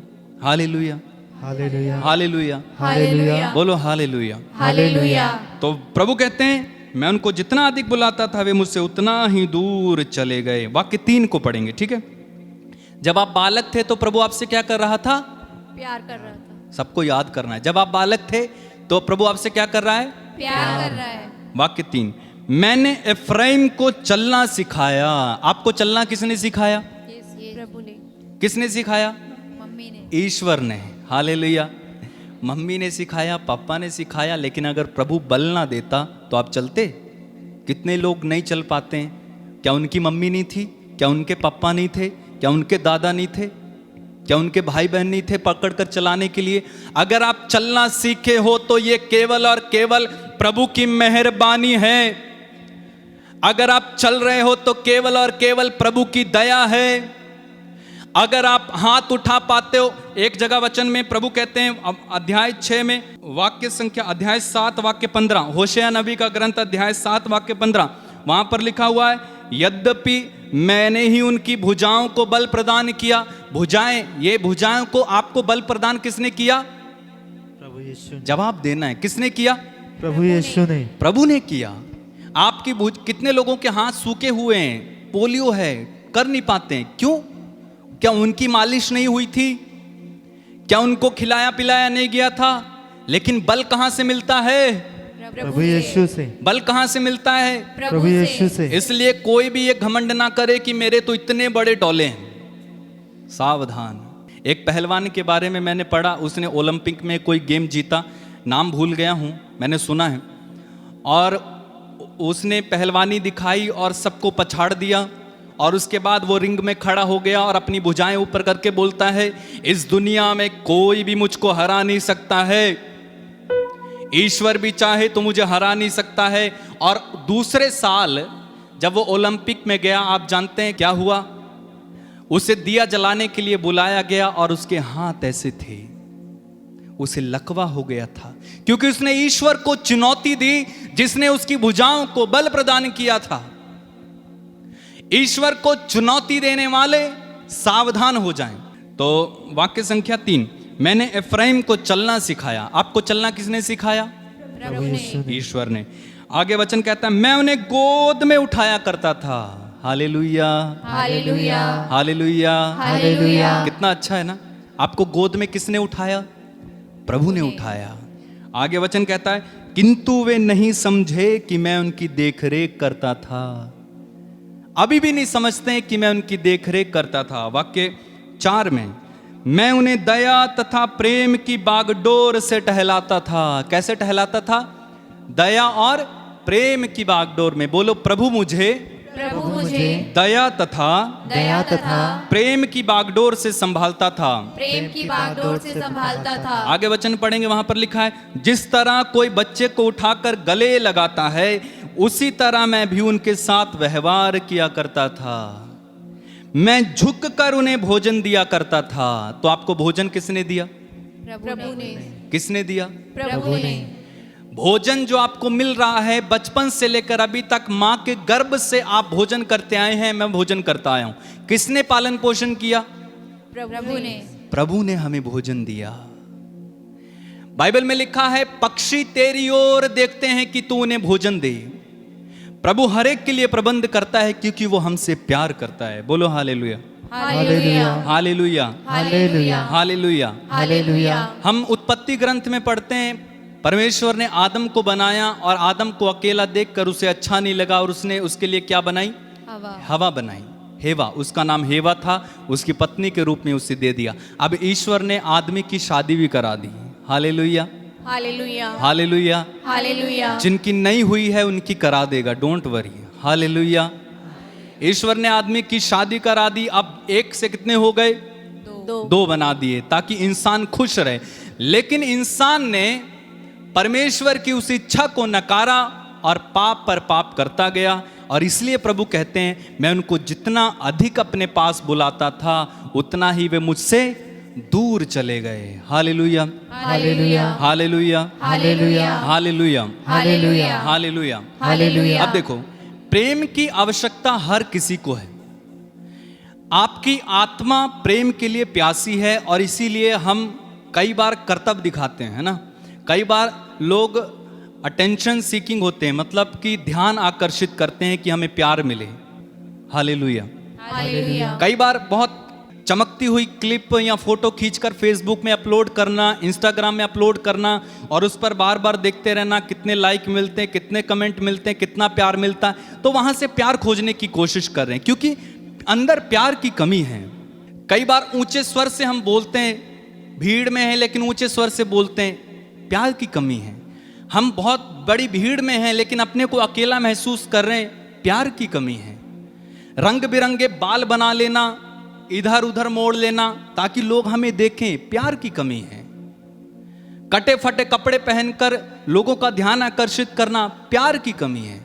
हालेलुया, हालेलुया, हालेलुया, हालेलुया, बोलो हालेलुया। हालेलुया। तो प्रभु कहते हैं मैं उनको जितना अधिक बुलाता था वे मुझसे उतना ही दूर चले गए। वाक्य 3 को पढ़ेंगे, ठीक है। जब आप बालक थे तो प्रभु आपसे क्या कर रहा था? प्यार कर रहा था। सबको याद करना है। जब आप बालक थे तो प्रभु आपसे क्या कर रहा है? प्यार कर रहा है। वाक्य 3, मैंने एफ्राइम को चलना सिखाया। आपको चलना किसने सिखाया? प्रभु ने। किसने सिखाया? मम्मी ने। ईश्वर ने। हालेलुया। मम्मी ने सिखाया, पापा ने सिखाया, लेकिन अगर प्रभु बल ना देता तो आप चलते? कितने लोग नहीं चल पाते हैं? क्या उनकी मम्मी नहीं थी? क्या उनके पापा नहीं थे? क्या उनके दादा नहीं थे? क्या उनके भाई बहन नहीं थे पकड़कर चलाने के लिए? अगर आप चलना सीखे हो तो ये केवल और केवल प्रभु की मेहरबानी है। अगर आप चल रहे हो तो केवल और केवल प्रभु की दया है। अगर आप हाथ उठा पाते हो, एक जगह वचन में प्रभु कहते हैं अध्याय 6 में वाक्य संख्या अध्याय 7 वाक्य 15, होशेया नबी का ग्रंथ अध्याय 7 वाक्य 15, वहां पर लिखा हुआ है, यद्यपि मैंने ही उनकी भुजाओं को बल प्रदान किया। भुजाएं, ये भुजाओं को आपको बल प्रदान किसने किया? प्रभु यीशु ने। जवाब देना है, किसने किया? प्रभु यीशु ने। प्रभु ने किया। आपकी कितने लोगों के हाथ सूखे हुए हैं, पोलियो है, कर नहीं पाते हैं, क्यों? क्या उनकी मालिश नहीं हुई थी? क्या उनको खिलाया पिलाया नहीं गया था? लेकिन बल कहां से मिलता है? प्रभु यीशु से। बल कहां से मिलता है? प्रभु यीशु से। इसलिए कोई भी ये घमंड ना करे कि मेरे तो इतने बड़े डोले हैं। सावधान। एक पहलवान के बारे में मैंने पढ़ा, उसने ओलंपिक में कोई गेम जीता, नाम भूल गया हूं, मैंने सुना है, और उसने पहलवानी दिखाई और सबको पछाड़ दिया, और उसके बाद वो रिंग में खड़ा हो गया और अपनी भुजाएं ऊपर करके बोलता है, इस दुनिया में कोई भी मुझको हरा नहीं सकता है, ईश्वर भी चाहे तो मुझे हरा नहीं सकता है। और दूसरे साल जब वो ओलंपिक में गया, आप जानते हैं क्या हुआ? उसे दिया जलाने के लिए बुलाया गया और उसके हाथ ऐसे थे, उसे लकवा हो गया था, क्योंकि उसने ईश्वर को चुनौती दी जिसने उसकी भुजाओं को बल प्रदान किया था। ईश्वर को चुनौती देने वाले सावधान हो जाएं। तो वाक्य संख्या 3, मैंने एफ्राइम को चलना सिखाया। आपको चलना किसने सिखाया? प्रभु यीशु ने। ईश्वर ने। आगे वचन कहता है, मैं उन्हें गोद में उठाया करता था। Hallelujah, hallelujah. Hallelujah, hallelujah. कितना अच्छा है ना। आपको गोद में किसने उठाया? प्रभु ने उठाया। आगे वचन कहता है, किंतु वे नहीं समझे कि मैं उनकी देखरेख करता था। अभी भी नहीं समझते हैं कि मैं उनकी देखरेख करता था। वाक्य 4 में, मैं उन्हें दया तथा प्रेम की बागडोर से टहलाता था। कैसे टहलाता था? दया और प्रेम की बागडोर में। बोलो, प्रभु मुझे दया तथा प्रेम की बागडोर से संभालता था। प्रेम की बागडोर से संभालता था। आगे वचन पढ़ेंगे, वहां पर लिखा है, जिस तरह कोई बच्चे को उठाकर गले लगाता है उसी तरह मैं भी उनके साथ व्यवहार किया करता था। मैं झुककर उन्हें भोजन दिया करता था। तो आपको भोजन किसने दिया? प्रभु ने। किसने दिया? प्रभु ने। भोजन जो आपको मिल रहा है, बचपन से लेकर अभी तक मां के गर्भ से आप भोजन करते आए हैं, मैं भोजन करता आया हूं। किसने पालन पोषण किया? प्रभु ने। प्रभु ने हमें भोजन दिया। बाइबल में लिखा है, पक्षी तेरी ओर देखते हैं कि तू उन्हें भोजन दे। प्रभु हर एक के लिए प्रबंध करता है क्योंकि वो हमसे प्यार करता है। बोलो hallelujah, hallelujah. Hallelujah, hallelujah. Hallelujah. Hallelujah. हम उत्पत्ति ग्रंथ में पढ़ते हैं, परमेश्वर ने आदम को बनाया और आदम को अकेला देखकर उसे अच्छा नहीं लगा और उसने उसके लिए क्या बनाई? हवा बनाई। हेवा, उसका नाम हेवा था, उसकी पत्नी के रूप में उसे दे दिया। अब ईश्वर ने आदमी की शादी भी करा दी। Hallelujah, hallelujah. हालेलुया। हालेलुया। जिनकी नहीं हुई है उनकी करा देगा, डोंट वरी। हालेलुया। ईश्वर ने आदमी की शादी करा दी। अब एक से कितने हो गए? 2 बना दिए ताकि इंसान खुश रहे। लेकिन इंसान ने परमेश्वर की उस इच्छा को नकारा और पाप पर पाप करता गया और इसलिए प्रभु कहते हैं मैं उनको जितना अधिक अपने पास बुलाता था उतना ही वे मुझसे दूर चले गए। Hallelujah, hallelujah, hallelujah, hallelujah, hallelujah, hallelujah, hallelujah. Hallelujah. अब देखो, प्रेम की आवश्यकता हर किसी को है। आपकी आत्मा प्रेम के लिए प्यासी है और इसीलिए हम कई बार कर्तव्य दिखाते हैं, है ना। कई बार लोग अटेंशन सीकिंग होते हैं, मतलब कि ध्यान आकर्षित करते हैं कि हमें प्यार मिले। हालेलुया। हालेलुया, कई बार बहुत चमकती हुई क्लिप या फोटो खींचकर फेसबुक में अपलोड करना, इंस्टाग्राम में अपलोड करना और उस पर बार बार देखते रहना कितने लाइक मिलते हैं, कितने कमेंट मिलते हैं, कितना प्यार मिलता है। तो वहां से प्यार खोजने की कोशिश कर रहे हैं क्योंकि अंदर प्यार की कमी है। कई बार ऊंचे स्वर से हम बोलते हैं, भीड़ में है लेकिन ऊंचे स्वर से बोलते हैं, प्यार की कमी है। हम बहुत बड़ी भीड़ में हैं लेकिन अपने को अकेला महसूस कर रहे हैं, प्यार की कमी है। रंग बिरंगे बाल बना लेना, इधर उधर मोड़ लेना ताकि लोग हमें देखें, प्यार की कमी है। कटे फटे कपड़े पहनकर लोगों का ध्यान आकर्षित करना, प्यार की कमी है।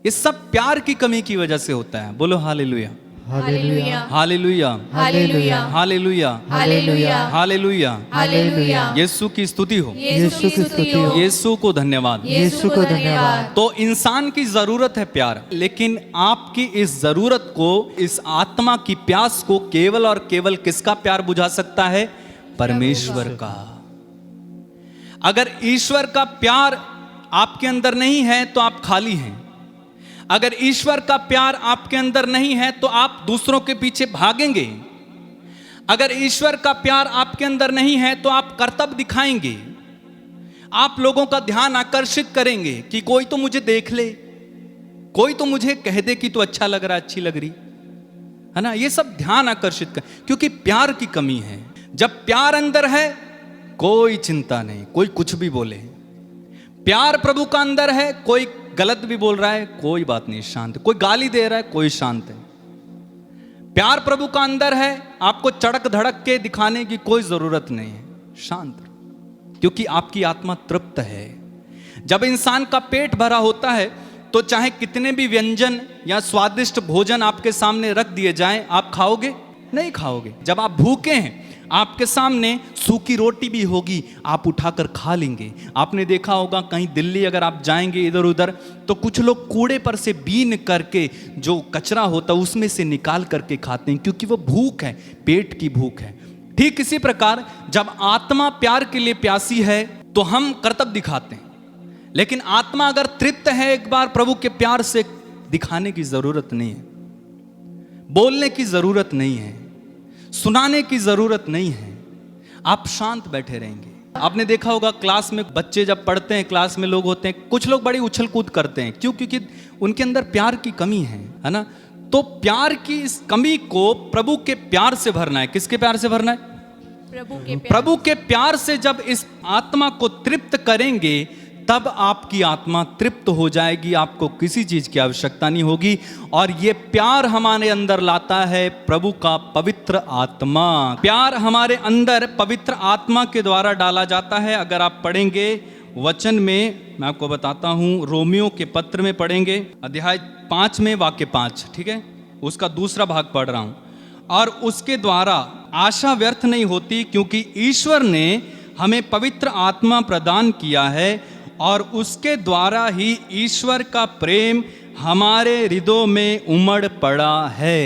ये सब प्यार की कमी की वजह से होता है। बोलो hallelujah, hallelujah, hallelujah, hallelujah, hallelujah, hallelujah, hallelujah. Hallelujah. Yeshu की स्तुति हो, यीशु की स्तुति हो, यीशु को धन्यवाद। यीशु को धन्यवाद। तो इंसान की जरूरत है प्यार, लेकिन आपकी इस जरूरत को, इस आत्मा की प्यास को केवल और केवल किसका प्यार बुझा सकता है? परमेश्वर का। अगर ईश्वर का प्यार आपके अंदर नहीं है तो आप खाली हैं। अगर ईश्वर का प्यार आपके अंदर नहीं है तो आप दूसरों के पीछे भागेंगे। अगर ईश्वर का प्यार आपके अंदर नहीं है तो आप कर्तव्य दिखाएंगे, आप लोगों का ध्यान आकर्षित करेंगे कि कोई तो मुझे देख ले, कोई तो मुझे कह दे कि तू अच्छा लग रहा, अच्छी लग रही है ना। ये सब ध्यान आकर्षित कर, क्योंकि प्यार की कमी है। जब प्यार अंदर है कोई चिंता नहीं, कोई कुछ भी बोले। प्यार प्रभु का अंदर है, कोई गलत भी बोल रहा है कोई बात नहीं, शांत। कोई गाली दे रहा है कोई शांत है। प्यार प्रभु का अंदर है, आपको चड़क धड़क के दिखाने की कोई जरूरत नहीं है, शांत, क्योंकि आपकी आत्मा तृप्त है। जब इंसान का पेट भरा होता है तो चाहे कितने भी व्यंजन या स्वादिष्ट भोजन आपके सामने रख दिए जाएं, आप खाओगे? नहीं खाओगे। जब आप भूखे हैं, आपके सामने सूखी रोटी भी होगी, आप उठाकर खा लेंगे। आपने देखा होगा कहीं दिल्ली अगर आप जाएंगे इधर उधर तो कुछ लोग कूड़े पर से बीन करके जो कचरा होता है उसमें से निकाल करके खाते हैं, क्योंकि वो भूख है, पेट की भूख है। ठीक इसी प्रकार जब आत्मा प्यार के लिए प्यासी है तो हम कर्तव्य दिखाते हैं, लेकिन आत्मा अगर तृप्त है एक बार प्रभु के प्यार से, दिखाने की जरूरत नहीं है, बोलने की जरूरत नहीं है, सुनाने की जरूरत नहीं है। आप शांत बैठे रहेंगे। आपने देखा होगा क्लास में बच्चे जब पढ़ते हैं, क्लास में लोग होते हैं, कुछ लोग बड़ी उछल कूद करते हैं। क्यों? क्योंकि उनके अंदर प्यार की कमी है ना। तो प्यार की इस कमी को प्रभु के प्यार से भरना है। किसके प्यार से भरना है? प्रभु के प्यार से जब इस आत्मा को तृप्त करेंगे तब आपकी आत्मा तृप्त हो जाएगी, आपको किसी चीज की आवश्यकता नहीं होगी। और ये प्यार हमारे अंदर लाता है प्रभु का पवित्र आत्मा। प्यार हमारे अंदर पवित्र आत्मा के द्वारा डाला जाता है। अगर आप पढ़ेंगे वचन में, मैं आपको बताता हूं, रोमियो के पत्र में पढ़ेंगे, अध्याय 5 में वाक्य 5, ठीक है, उसका दूसरा भाग पढ़ रहा हूं। और उसके द्वारा आशा व्यर्थ नहीं होती, क्योंकि ईश्वर ने हमें पवित्र आत्मा प्रदान किया है और उसके द्वारा ही ईश्वर का प्रेम हमारे हृदयों में उमड़ पड़ा है।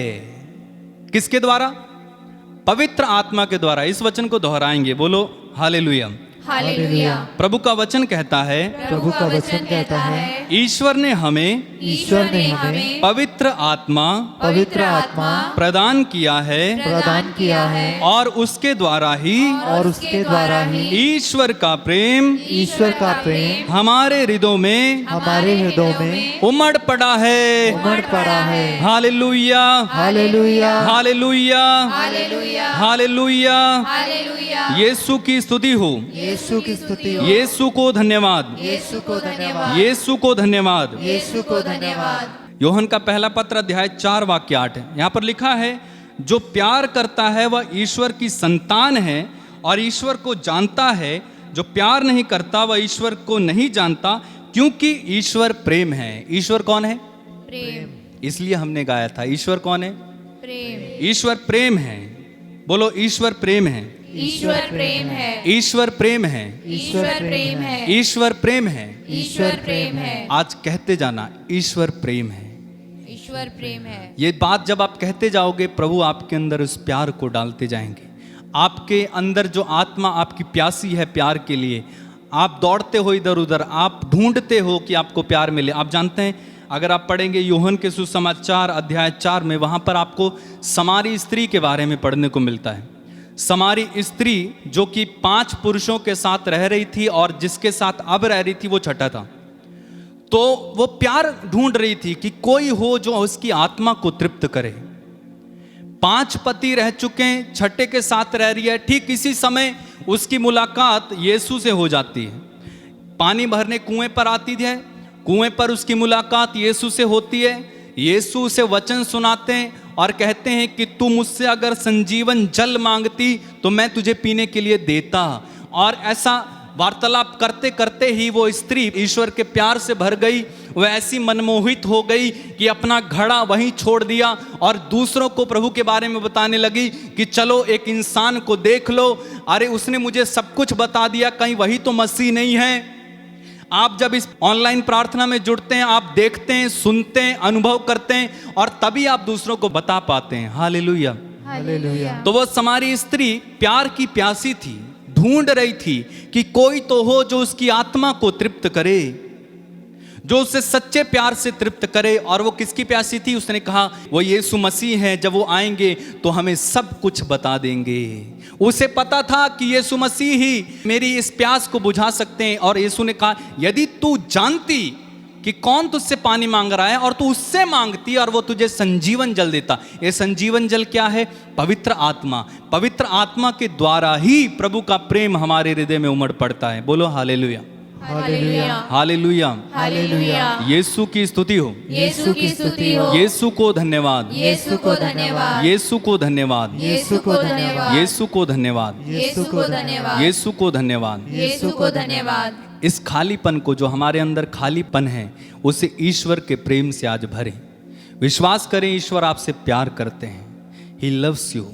किसके द्वारा? पवित्र आत्मा के द्वारा। इस वचन को दोहराएंगे, बोलो हालेलुया। हालेलुया। प्रभु का वचन कहता है, प्रभु का वचन कहता है, ईश्वर ने हमें पवित्र आत्मा प्रदान किया है और उसके द्वारा ही ईश्वर का प्रेम हमारे हृदयों में उमड़ पड़ा है। Hallelujah, hallelujah, hallelujah, hallelujah. Yeshu की स्तुति हो, यीशु की स्तुति हो, यीशु को धन्यवाद, यीशु को धन्यवाद, यीशु को धन्यवाद। यीशु को धन्यवाद। योहन का पहला पत्र अध्याय 4 वाक्य 8 है। यहाँ पर लिखा है, जो प्यार करता है वह ईश्वर की संतान है और ईश्वर को जानता है। जो प्यार नहीं करता वह ईश्वर को नहीं जानता, क्योंकि ईश्वर प्रेम है। ईश्वर कौन है? प्रेम। इसलिए हमने गाया था। ईश्वर कौन है? प्रेम। ईश्वर प्रेम है। बोलो ईश्वर प्रेम है। ईश्वर प्रेम है। ईश्वर प्रेम है। ईश्वर प्रेम है। ईश्वर प्रेम है। ईश्वर प्रेम है। आज कहते जाना, ईश्वर प्रेम है। ईश्वर प्रेम है। ये बात जब आप कहते जाओगे, प्रभु आपके अंदर उस प्यार को डालते जाएंगे। आपके अंदर जो आत्मा आपकी प्यासी है प्यार के लिए, आप दौड़ते हो इधर उधर, आप ढूंढते हो कि आपको प्यार मिले। आप जानते हैं, अगर आप पढ़ेंगे यूहन्ना के सुसमाचार अध्याय 4 में, वहाँ पर आपको समारी स्त्री के बारे में पढ़ने को मिलता है। समारी स्त्री जो कि 5 पुरुषों के साथ रह रही थी और जिसके साथ अब रह रही थी वो छठा था। तो वो प्यार ढूंढ रही थी कि कोई हो जो उसकी आत्मा को तृप्त करे। 5 पति रह चुके, छठे के साथ रह रही है। ठीक इसी समय उसकी मुलाकात यीशु से हो जाती है। पानी भरने कुएं पर आती है, कुएं पर उसकी मुलाकात यीशु से होती है। यीशु उसे वचन सुनाते हैं और कहते हैं कि तू मुझसे अगर संजीवन जल मांगती तो मैं तुझे पीने के लिए देता। और ऐसा वार्तालाप करते करते ही वो स्त्री ईश्वर के प्यार से भर गई। वह ऐसी मनमोहित हो गई कि अपना घड़ा वहीं छोड़ दिया और दूसरों को प्रभु के बारे में बताने लगी कि चलो एक इंसान को देख लो, अरे उसने मुझे सब कुछ बता दिया, कहीं वही तो मसीह नहीं है। आप जब इस ऑनलाइन प्रार्थना में जुड़ते हैं, आप देखते हैं, सुनते हैं, अनुभव करते हैं और तभी आप दूसरों को बता पाते हैं। Hallelujah, hallelujah. तो वो समारी स्त्री प्यार की प्यासी थी, ढूंढ रही थी कि कोई तो हो जो उसकी आत्मा को तृप्त करे, जो उसे सच्चे प्यार से तृप्त करे। और वो किसकी प्यासी थी? उसने कहा वो यीशु मसीह है, जब वो आएंगे तो हमें सब कुछ बता देंगे। उसे पता था कि यीशु मसीह ही मेरी इस प्यास को बुझा सकते हैं। और यीशु ने कहा यदि तू जानती कि कौन तुझसे पानी मांग रहा है और तू उससे मांगती और वो तुझे संजीवन जल देता। ये संजीवन जल क्या है? पवित्र आत्मा। पवित्र आत्मा के द्वारा ही प्रभु का प्रेम हमारे हृदय में उमड़ पड़ता है। बोलो hallelujah, hallelujah. Hallelujah, hallelujah. Yeshu की स्तुति हो, यीशु की स्तुति हो। यीशु को धन्यवाद, यीशु को धन्यवाद। यीशु को धन्यवाद, यीशु को धन्यवाद। यीशु को धन्यवाद, यीशु को धन्यवाद। यीशु को धन्यवाद। यीशु को धन्यवाद। इस खालीपन को, जो हमारे अंदर खालीपन है, उसे ईश्वर के प्रेम से आज भरें। विश्वास करें ईश्वर आपसे प्यार करते हैं। He loves you.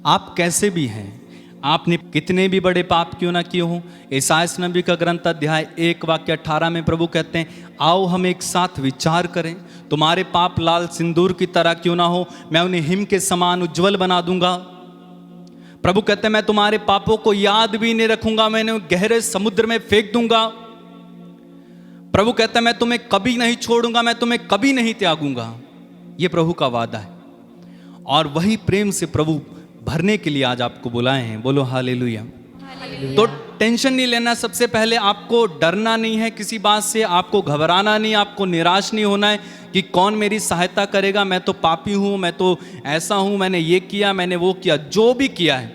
आप कैसे भी हैं, आपने कितने भी बड़े पाप क्यों ना किए हों। यशायाह नबी का ग्रंथ अध्याय 1 वाक्य 18 में प्रभु कहते हैं आओ हम एक साथ विचार करें। तुम्हारे पाप लाल सिंदूर की तरह क्यों ना हो, मैं उन्हें हिम के समान उज्जवल बना दूंगा। प्रभु कहते हैं मैं तुम्हारे पापों को याद भी नहीं रखूंगा, मैं उन्हें गहरे समुद्र में फेंक दूंगा। प्रभु कहता है मैं तुम्हें कभी नहीं छोड़ूंगा, मैं तुम्हें कभी नहीं त्यागूंगा। ये प्रभु का वादा है और वही प्रेम से प्रभु भरने के लिए आज आपको बुलाए हैं। बोलो हालेलुया। तो टेंशन नहीं लेना। सबसे पहले आपको डरना नहीं है किसी बात से, आपको घबराना नहीं, आपको निराश नहीं होना है कि कौन मेरी सहायता करेगा, मैं तो पापी हूँ, मैं तो ऐसा हूँ, मैंने ये किया, मैंने वो किया। जो भी किया है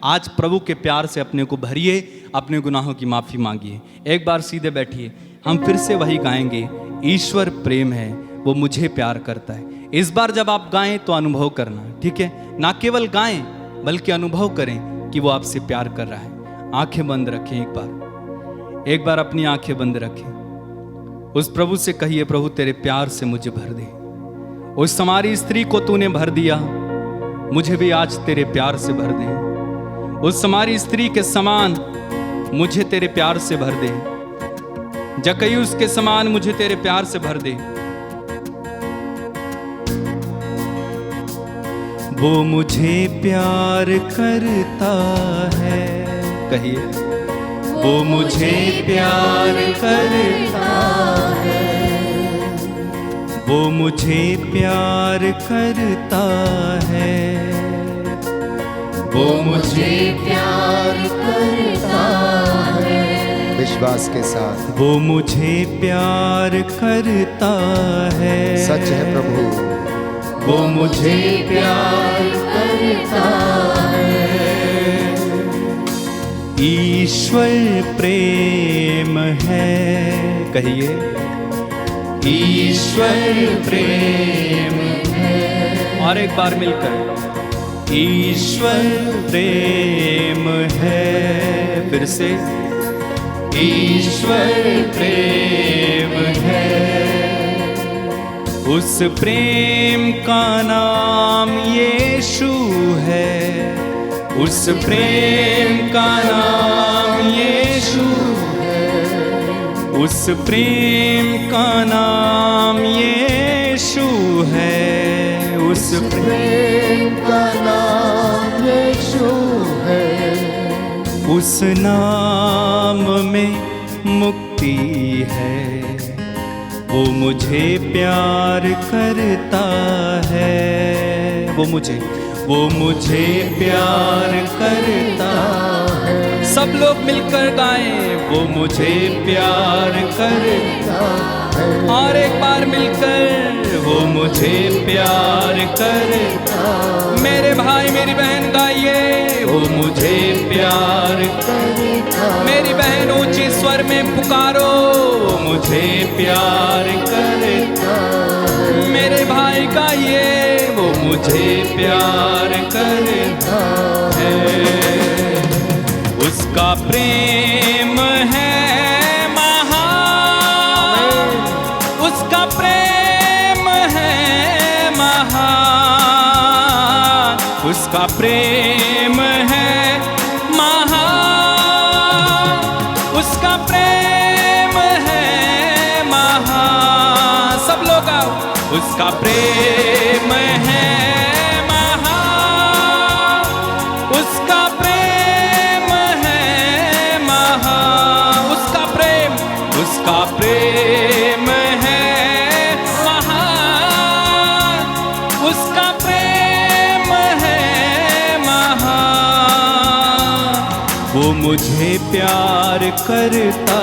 आज प्रभु के प्यार से अपने को भरिए, अपने गुनाहों की माफ़ी मांगिए। एक बार सीधे बैठिए, हम फिर से वही गाएंगे, ईश्वर प्रेम है, वो मुझे प्यार करता है। इस बार जब आप गाएं तो अनुभव करना, ठीक है? ना केवल गाएं बल्कि अनुभव करें कि वो आपसे प्यार कर रहा है। आंखें बंद रखें, एक बार अपनी आंखें बंद रखें। उस प्रभु से कहिए प्रभु तेरे प्यार से मुझे भर दे। उस समारी स्त्री को तूने भर दिया, मुझे भी आज तेरे प्यार से भर दे। उस समारी स्त्री के समान मुझे तेरे प्यार से भर दे। जक्कईयुस के समान मुझे तेरे प्यार से भर दे। वो मुझे प्यार करता है, कहिए वो मुझे प्यार करता है, वो मुझे प्यार करता है, वो मुझे प्यार करता है। विश्वास के साथ वो मुझे प्यार करता है। सच है प्रभु, वो मुझे प्यार करता है। ईश्वर प्रेम है, कहिए ईश्वर प्रेम है। और एक बार मिलकर ईश्वर प्रेम है। फिर से ईश्वर प्रेम है। उस प्रेम का नाम यीशु है, उस प्रेम का नाम यीशु है, उस प्रेम का नाम यीशु है, उस प्रेम का नाम यीशु है, उस नाम में मुक्ति है, वो मुझे प्यार करता है, वो मुझे प्यार करता है। सब लोग मिलकर गाएं, वो मुझे प्यार करता है। और एक बार मिलकर, वो मुझे प्यार करता। मेरे भाई मेरी बहन गाइए, वो मुझे प्यार करता। मेरी बहन ऊंची स्वर में पुकारो, वो मुझे प्यार करता। मेरे भाई गाइए, वो मुझे प्यार करता है। उसका प्रेम है महान, उसका प्रेम है महान, उसका प्रेम है महान, उसका प्रेम है महान। सब लोग आओ। उसका प्रेम है महान, उसका प्रेम है महान, उसका प्रेम है महान, उसका प्रेम है महान। वो मुझे प्यार करता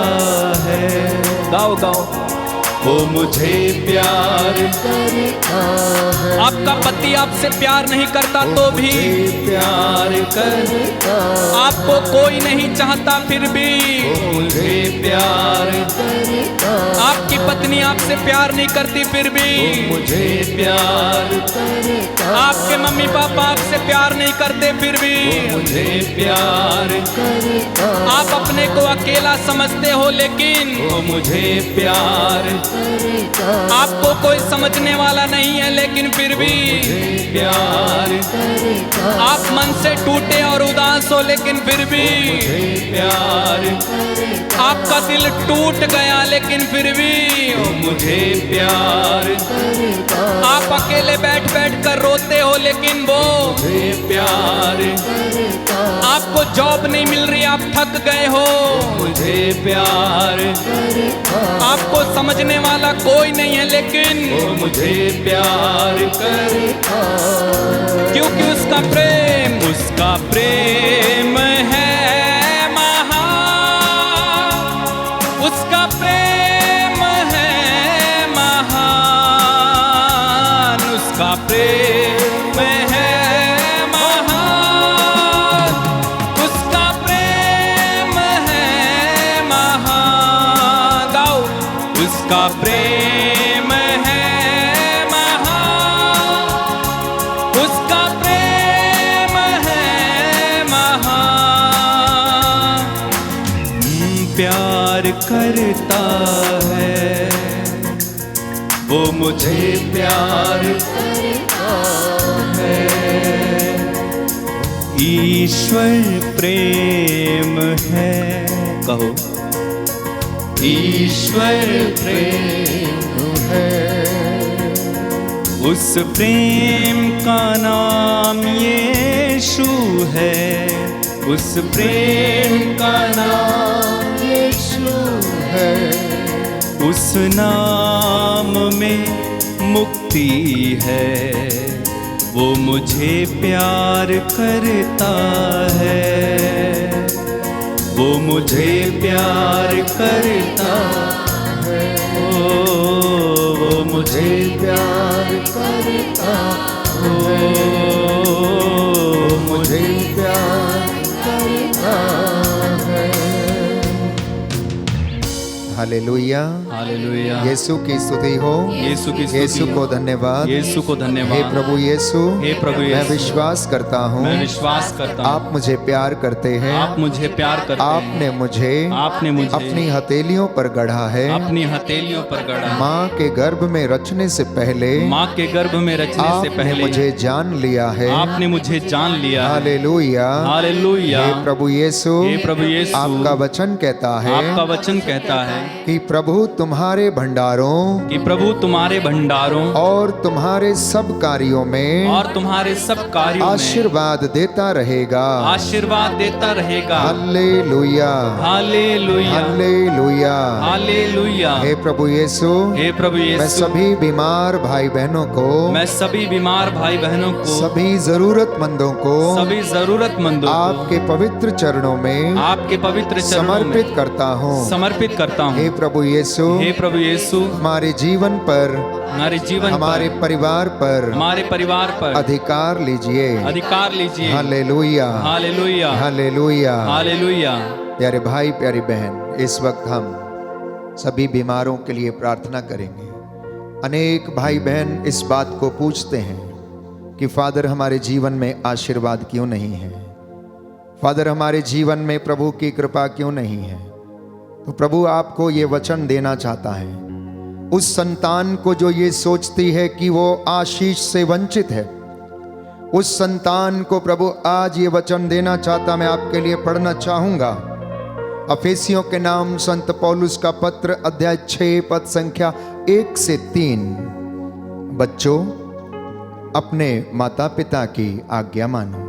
है। गाओ गाओ। वो मुझे प्यार करता है। आपका पति आपसे प्यार नहीं करता तो भी प्यार करता। आपको कोई नहीं चाहता फिर भी वो मुझे प्यार करता। आपकी पत्नी आपसे प्यार नहीं करती फिर भी वो मुझे प्यार करता। आपके मम्मी पापा आपसे प्यार नहीं करते फिर भी वो मुझे प्यार करता। आप अपने को अकेला समझते हो लेकिन वो मुझे प्यार। आपको कोई समझने वाला नहीं है लेकिन फिर भी प्यार। आप मन से टूटे और उदास हो लेकिन फिर भी प्यार। आपका दिल टूट गया लेकिन फिर भी वो मुझे प्यार। आप अकेले बैठ बैठ कर रोते हो लेकिन वो मुझे प्यार। आपको जॉब नहीं मिल रही, आप थक गए हो, मुझे प्यार। आपको समझने वाला कोई नहीं है लेकिन वो मुझे प्यार करता। क्योंकि उसका प्रेम है महान, उसका प्रेम है महान, उसका प्रेम है महान, उसका प्रेम है महान। गाओ। उसका प्रेम है महान, उसका प्रेम है महान। प्यार करता है, वो मुझे प्यार करता है। ईश्वर प्रेम है। कहो। ईश्वर प्रेम है। उस प्रेम का नाम यीशु है, उस प्रेम का नाम यीशु है। उस नाम में मुक्ति है, वो मुझे प्यार करता है, वो मुझे प्यार करता है। वो मुझे प्यार करता है, मुझे प्यार करता है। हालेलुया। हालेलुया। यीशु की स्तुति हो। यीशु की स्तुति यीशु हो। को धन्यवाद। यीशु को हे धन्यवाद। प्रभु यीशु, हे प्रभु मैं यीशु, विश्वास करता हूँ मैं विश्वास करता हूँ आप मुझे प्यार करते हैं। आप मुझे प्यार करते हैं। आपने मुझे अपनी हथेलियों पर गढ़ा है। अपनी हथेलियों पर गढ़ा। माँ के गर्भ में रचने से पहले माँ के गर्भ में रचने से आपने पहले मुझे जान लिया है। आपने मुझे जान लिया। हालेलुया। हालेलुया। हे प्रभु यीशु, हे प्रभु यीशु, आपका वचन कहता है आपका वचन कहता है कि प्रभु तुम्हारे भंडारों कि प्रभु तुम्हारे भंडारों और तुम्हारे सब कार्यों में और तुम्हारे सब कार्यों में आशीर्वाद देता रहेगा। आशीर्वाद देता रहेगा। हालेलुया। हालेलुया। हालेलुया। हालेलुया। हे प्रभु यीशु, हे प्रभु मैं यीशु, सभी बीमार भाई बहनों को, मैं सभी बीमार भाई बहनों को, सभी जरूरतमंदों को सभी जरूरतमंदों को आपके पवित्र चरणों में आपके पवित्र चरणों में समर्पित करता हूँ। समर्पित करता हे हूँ। प्रभु यीशु, हे प्रभु यीशु, हमारे जीवन पर, हमारे जीवन हमारे पर, परिवार पर हमारे परिवार पर अधिकार लीजिए। अधिकार लीजिए। हालेलुया। हालेलुया। हालेलुया। हालेलुया। प्यारे भाई प्यारी बहन, इस वक्त हम सभी बीमारों के लिए प्रार्थना करेंगे। अनेक भाई बहन इस बात को पूछते हैं कि फादर हमारे जीवन में आशीर्वाद क्यों नहीं है, फादर हमारे जीवन में प्रभु की कृपा क्यों नहीं है। तो प्रभु आपको ये वचन देना चाहता है, उस संतान को जो ये सोचती है कि वो आशीष से वंचित है, उस संतान को प्रभु आज ये वचन देना चाहता। मैं आपके लिए पढ़ना चाहूंगा अफेसियों के नाम संत पौलुस का पत्र, अध्याय 6 पद संख्या 1 से 3। बच्चों, अपने माता पिता की आज्ञा मानो,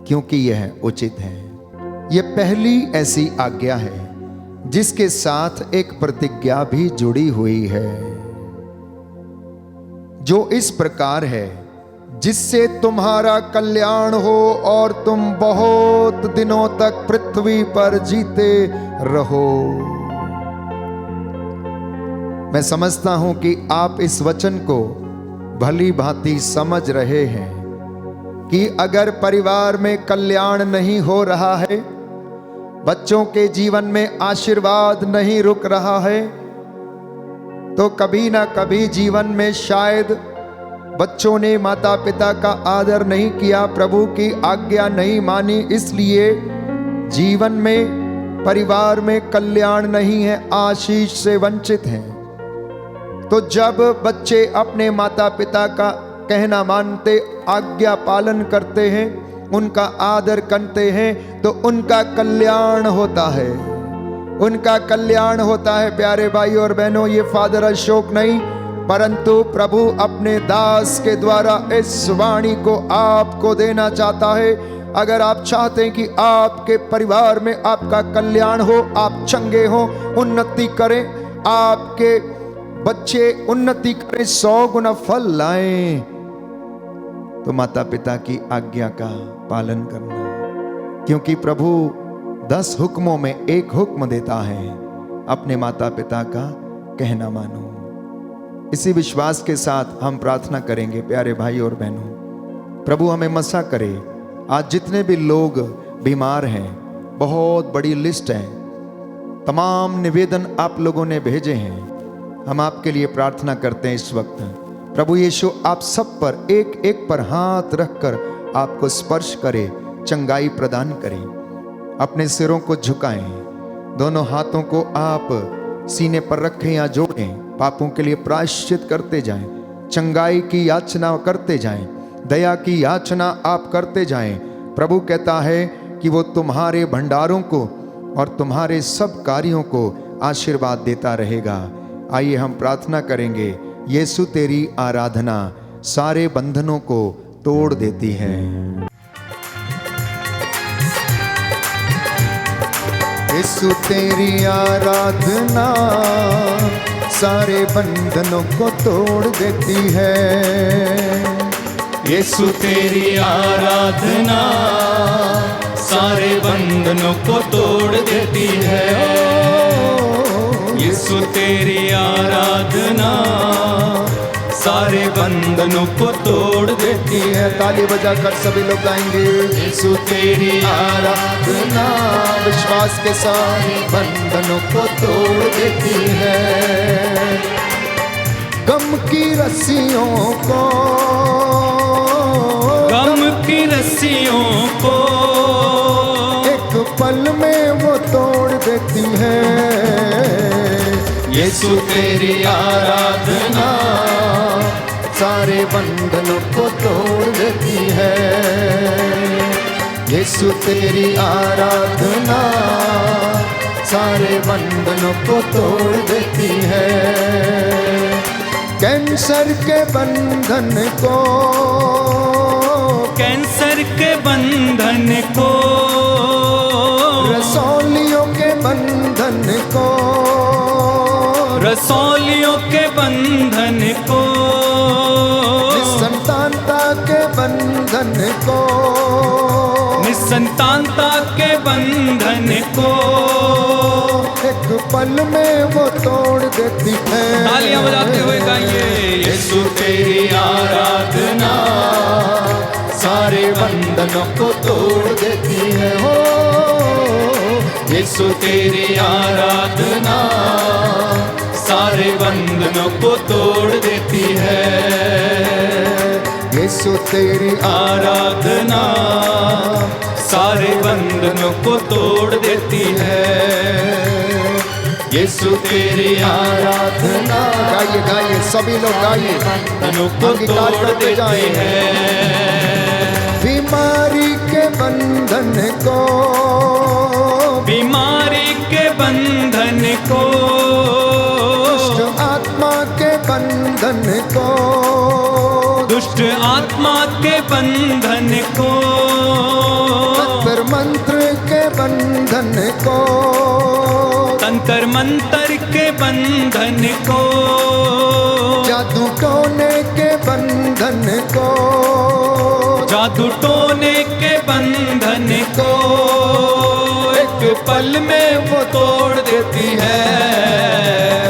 क्योंकि यह उचित है। यह पहली ऐसी आज्ञा है जिसके साथ एक प्रतिज्ञा भी जुड़ी हुई है, जो इस प्रकार है, जिससे तुम्हारा कल्याण हो और तुम बहुत दिनों तक पृथ्वी पर जीते रहो। मैं समझता हूं कि आप इस वचन को भली भांति समझ रहे हैं कि अगर परिवार में कल्याण नहीं हो रहा है, बच्चों के जीवन में आशीर्वाद नहीं रुक रहा है, तो कभी ना कभी जीवन में शायद बच्चों ने माता पिता का आदर नहीं किया, प्रभु की आज्ञा नहीं मानी, इसलिए जीवन में परिवार में कल्याण नहीं है, आशीष से वंचित हैं। तो जब बच्चे अपने माता पिता का कहना मानते, आज्ञा पालन करते हैं, उनका आदर करते हैं, तो उनका कल्याण होता है, उनका कल्याण होता है। प्यारे भाई और बहनों, ये फादर अशोक नहीं, परंतु प्रभु अपने दास के द्वारा इस वाणी को आपको देना चाहता है। अगर आप चाहते हैं कि आपके परिवार में आपका कल्याण हो, आप चंगे हो, उन्नति करें, आपके बच्चे उन्नति करें, 100 गुना फल लाएं, तो माता पिता की आज्ञा का पालन करना, क्योंकि प्रभु 10 हुक्मों में एक हुक्म देता है, अपने माता पिता का कहना मानो। इसी विश्वास के साथ हम प्रार्थना करेंगे। प्यारे भाई और बहनों, प्रभु हमें मसा करे। आज जितने भी लोग बीमार हैं, बहुत बड़ी लिस्ट है, तमाम निवेदन आप लोगों ने भेजे हैं, हम आपके लिए प्रार्थना करते हैं इस वक्त। प्रभु यीशु आप सब पर एक एक पर हाथ रखकर आपको स्पर्श करे, चंगाई प्रदान करें। अपने सिरों को झुकाएं, दोनों हाथों को आप सीने पर रखें या जोड़ें, पापों के लिए प्रायश्चित करते जाएं, चंगाई की याचना करते जाएं, दया की याचना आप करते जाएं। प्रभु कहता है कि वो तुम्हारे भंडारों को और तुम्हारे सब कार्यों को आशीर्वाद देता रहेगा। आइए हम प्रार्थना करेंगे। यीशु तेरी आराधना सारे बंधनों को तोड़ देती है। यीशु तेरी आराधना सारे बंधनों को तोड़ देती है। यीशु तेरी आराधना सारे बंधनों को तोड़ देती है। यीशु तेरी आराधना सारे बंधनों को तोड़ देती है। ताली बजाकर सभी लोग गाएंगे। यीशु तेरी आराधना विश्वास के साथ बंधनों को तोड़ देती है। गम की रस्सियों को, गम की रस्सियों को एक पल में वो तोड़ देती है। यीशु तेरी आराधना सारे बंधनों को तोड़ देती है। यीशु तेरी आराधना सारे बंधनों को तोड़ देती है। कैंसर के बंधन को, कैंसर के बंधन को, रसौलियों के बंधन को, रसौलियों के बंधन को, निसंतानता के बंधन को, निसंतानता के बंधन को एक पल में वो तोड़ देती है। तालियां बजाते हुए गाइए। यीशु तेरी आराधना सारे बंधनों को तोड़ देती है। हो यीशु तेरी आराधना सारे बंधनों को तोड़ देती है। यीशु तेरी आराधना सारे बंधनों को तोड़ देती है। यीशु तेरी आराधना, गाइए गाइए सभी लोग गाइए, बंधनों को तोड़ देती है। बीमारी के बंधन को, बीमारी के बंधन को, दुष्ट आत्मा के बंधन को, दुष्ट आत्मा के बंधन को, तंत्र मंत्र के बंधन को, तंत्र मंत्र के बंधन को, जादू टोने के बंधन को, जादू टोने के बंधन को एक पल में वो तोड़ देती है।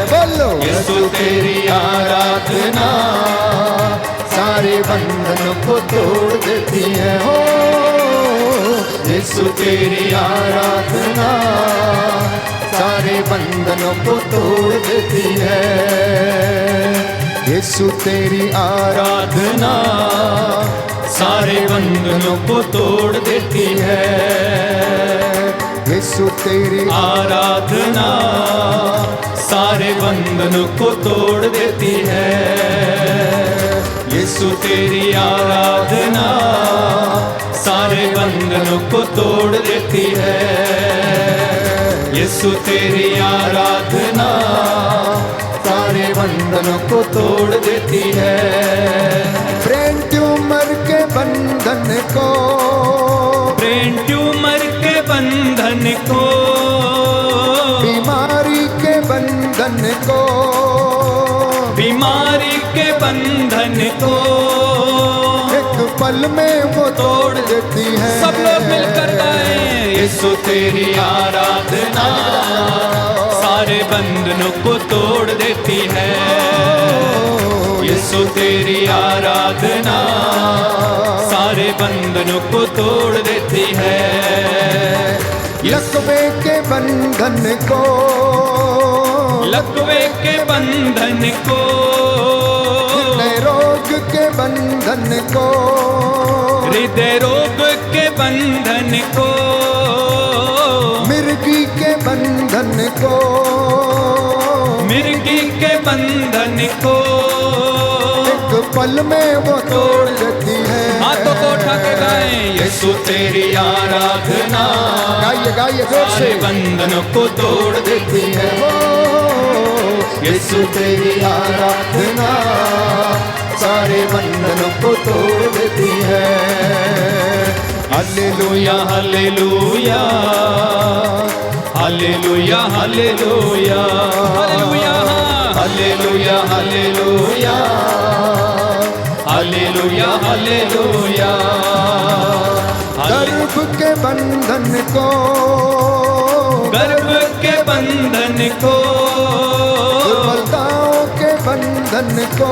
बोलो यीशु तेरी आराधना सारे बंधनों को तोड़ देती है। हो यीशु तेरी आराधना सारे बंधनों को तोड़ देती है। यीशु तेरी आराधना सारे बंधनों को तोड़ देती है। यीशु तेरी आराधना सारे बंधनों को तोड़ देती है। यीशु तेरी आराधना सारे बंधनों को तोड़ देती है। यीशु तेरी आराधना सारे बंधनों को तोड़ देती है। ब्रेन ट्यूमर के बंधन को, ब्रेन ट्यूमर के बंधन को, बीमारी के बंधन को, बीमारी के बंधन को एक पल में वो तोड़ देती है। सब लोग मिलकर गाएं। यीशु तेरी आराधना सारे बंधनों को तोड़ देती है। यीशु तेरी आराधना सारे बंधनों को तोड़ देती है। लकवे के बंधन को, लकवे के बंधन को, हृदय रोग के बंधन को, हृदय रोग के बंधन को, मिर्गी के बंधन को, मिर्गी के बंधन को एक पल में वो तोड़ देती है। हाथों को उठा के गाएं। यीशु तेरी आराधना गाइए गाइए जोर से। सारे बंधनों को तोड़ देती है। यीशु तेरी आराधना सारे बंधनों को तोड़ देती है। Hallelujah hallelujah hallelujah hallelujah hallelujah hallelujah hallelujah hallelujah. गर्भ के बंधन को, गर्भ के बंधन को, दुर्बलताओं के बंधन को,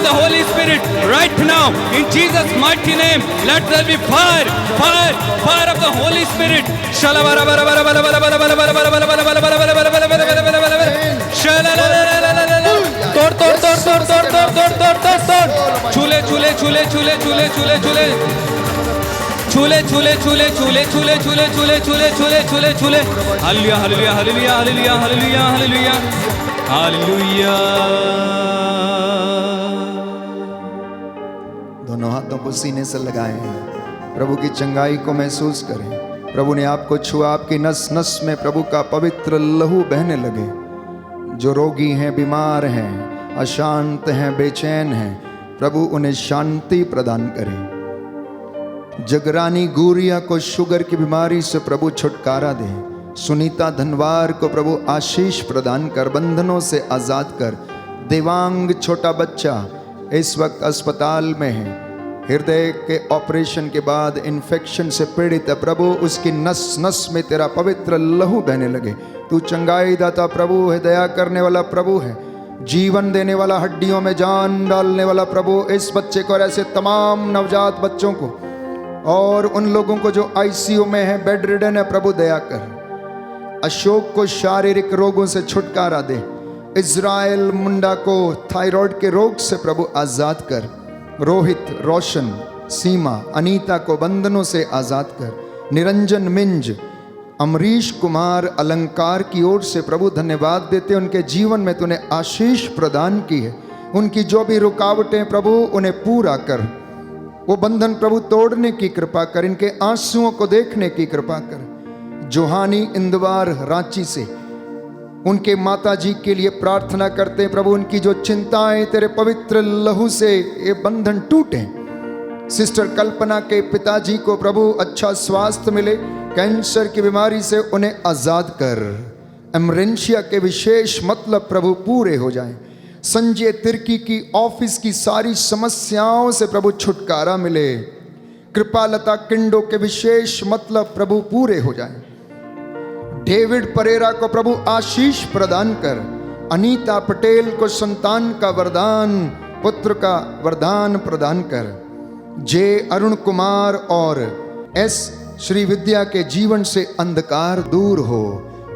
of the Holy Spirit right now in Jesus mighty name. Let there be fire, fire, fire of the Holy Spirit. तोड़ तोड़ तोड़ तोड़ तोड़ तोड़ तोड़ तोड़ तोड़ तोड़ छूले छूले छूले छूले छूले छूले छूले छूले छूले छूले छूले छूले छूले छूले छूले छूले छूले छूले hallelujah hallelujah hallelujah hallelujah hallelujah hallelujah hallelujah. दोनों हाथों को सीने से लगाए हैं, प्रभु की चंगाई को महसूस करें। प्रभु ने आपको छुआ, आपकी नस नस में प्रभु का पवित्र लहू बहने लगे। जो रोगी हैं, बीमार हैं, अशांत हैं, बेचैन हैं, प्रभु उन्हें शांति प्रदान करे। जगरानी गुरिया को शुगर की बीमारी से प्रभु छुटकारा दे। सुनीता धनवार को प्रभु आशीष प्रदान कर, बंधनों से आजाद कर। देवांग छोटा बच्चा इस वक्त अस्पताल में है, हृदय के ऑपरेशन के बाद इन्फेक्शन से पीड़ित है। प्रभु उसकी नस नस में तेरा पवित्र लहू बहने लगे। तू चंगाई दाता प्रभु है, दया करने वाला प्रभु है, जीवन देने वाला, हड्डियों में जान डालने वाला प्रभु। इस बच्चे को और ऐसे तमाम नवजात बच्चों को और उन लोगों को जो आईसीयू में है, बेड रिडन है, प्रभु दया कर। अशोक को शारीरिक रोगों से छुटकारा दे। इज़राइल मुंडा को थायराइड के रोग से प्रभु आजाद कर। रोहित, रोशन, सीमा, अनीता को बंधनों से आजाद कर। निरंजन, मिंज, अमरीश कुमार, अलंकार की ओर से प्रभु धन्यवाद देते। उनके जीवन में तूने आशीष प्रदान की है। उनकी जो भी रुकावटें प्रभु उन्हें पूरा कर। वो बंधन प्रभु तोड़ने की कृपा कर। इनके आंसुओं को देखने की कृपा कर। जोहानी इंदवार रांची से उनके माता जी के लिए प्रार्थना करते हैं प्रभु, उनकी जो चिंताएं तेरे पवित्र लहू से ये बंधन टूटे। सिस्टर कल्पना के पिताजी को प्रभु अच्छा स्वास्थ्य मिले, कैंसर की बीमारी से उन्हें आजाद कर। एमरेंशिया के विशेष मतलब प्रभु पूरे हो जाएं। संजय तिर्की की ऑफिस की सारी समस्याओं से प्रभु छुटकारा मिले। कृपालता किंडो के विशेष मतलब प्रभु पूरे हो जाएं। डेविड परेरा को प्रभु आशीष प्रदान कर। अनीता पटेल को संतान का वरदान, पुत्र का वरदान प्रदान कर। जे अरुण कुमार और एस श्री विद्या के जीवन से अंधकार दूर हो।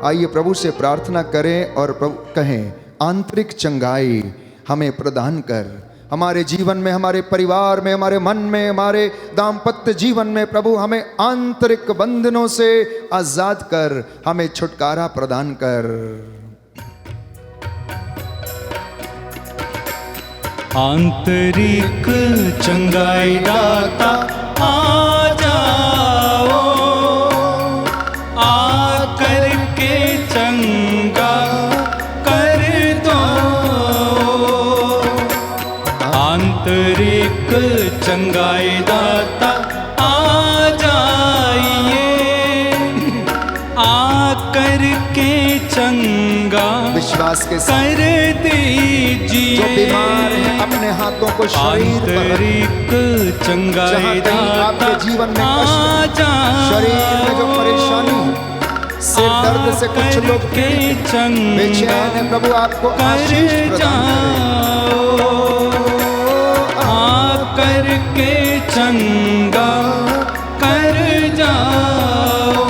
आइए प्रभु से प्रार्थना करें और प्रभु कहें, आंतरिक चंगाई हमें प्रदान कर। हमारे जीवन में, हमारे परिवार में, हमारे मन में, हमारे दाम्पत्य जीवन में प्रभु हमें आंतरिक बंधनों से आजाद कर, हमें छुटकारा प्रदान कर। आंतरिक चंगाई दाता आ जाओ, आकर के चंगा कर दो। आंतरिक चंगाई दाता आ जाइए, आकर के चंगा विश्वास के साथ कर दीजिए। जो बीमार है अपने हाथों को शरीर पर आंतरिक चंगाई दाता आपके जीवन में कष्ट, शरीर में जो परेशानी है, सिर दर्द से कुछ लोग बेचैन है, प्रभु आपको आशीष प्रदान आकर के चंगा कर जाओ।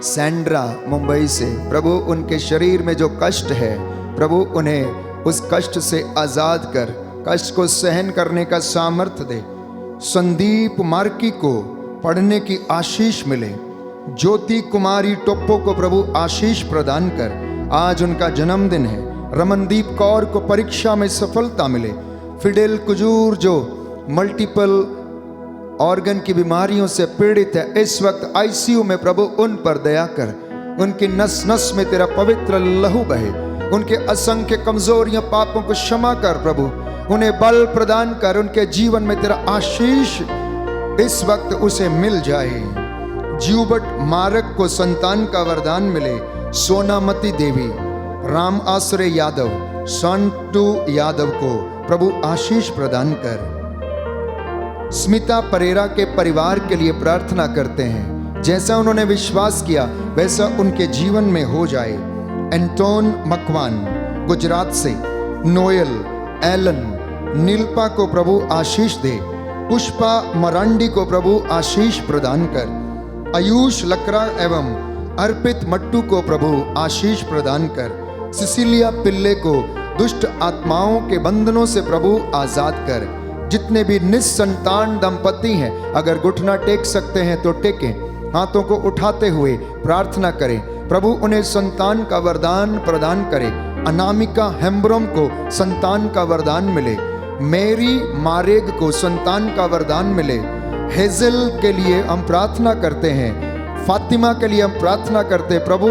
सैंड्रा मुंबई से प्रभु उनके शरीर में जो कष्ट है प्रभु उन्हें उस कष्ट से आजाद कर, कष्ट को सहन करने का सामर्थ्य दे। संदीप मार्की को पढ़ने की आशीष मिले। ज्योति कुमारी टोप्पो को प्रभु आशीष प्रदान कर, आज उनका जन्मदिन है। रमनदीप कौर को परीक्षा में सफलता मिले। फिडेल कुजूर जो मल्टीपल ऑर्गन की बीमारियों से पीड़ित है, इस वक्त आईसीयू में प्रभु उन पर दया कर। उनकी नस नस में तेरा पवित्र लहू बहे। उनके असंख्य कमजोरियां, पापों को क्षमा कर प्रभु, उन्हें बल प्रदान कर। उनके जीवन में तेरा आशीष इस वक्त उसे मिल जाए। जीवबट मारक को संतान का वरदान मिले। सोनामती देवी, राम आश्रय यादव, संटू यादव को प्रभु आशीष प्रदान कर। स्मिता परेरा के परिवार के लिए प्रार्थना करते हैं, जैसा उन्होंने विश्वास किया वैसा उनके जीवन में हो जाए। एंटोन मकवान गुजरात से, नोयल एलन, नीलपा को प्रभु आशीष दे। पुष्पा मरांडी को प्रभु आशीष प्रदान कर। आयुष लकड़ा एवं अर्पित मट्टू को प्रभु आशीष प्रदान कर। सिसिलिया पिल्ले को दुष्ट आत्माओं के बंधनों से प्रभु आजाद कर। जितने भी निस्संतान दंपति हैं, अगर घुटना टेक सकते हैं तो टेकें, हाथों को उठाते हुए प्रार्थना करें। प्रभु उन्हें संतान का वरदान प्रदान करे। अनामिका हेम्ब्रोम को संतान का वरदान मिले। मेरी मारेग को संतान का वरदान मिले। हेजल के लिए हम प्रार्थना करते हैं। फातिमा के लिए हम प्रार्थना करते हैं, प्रभु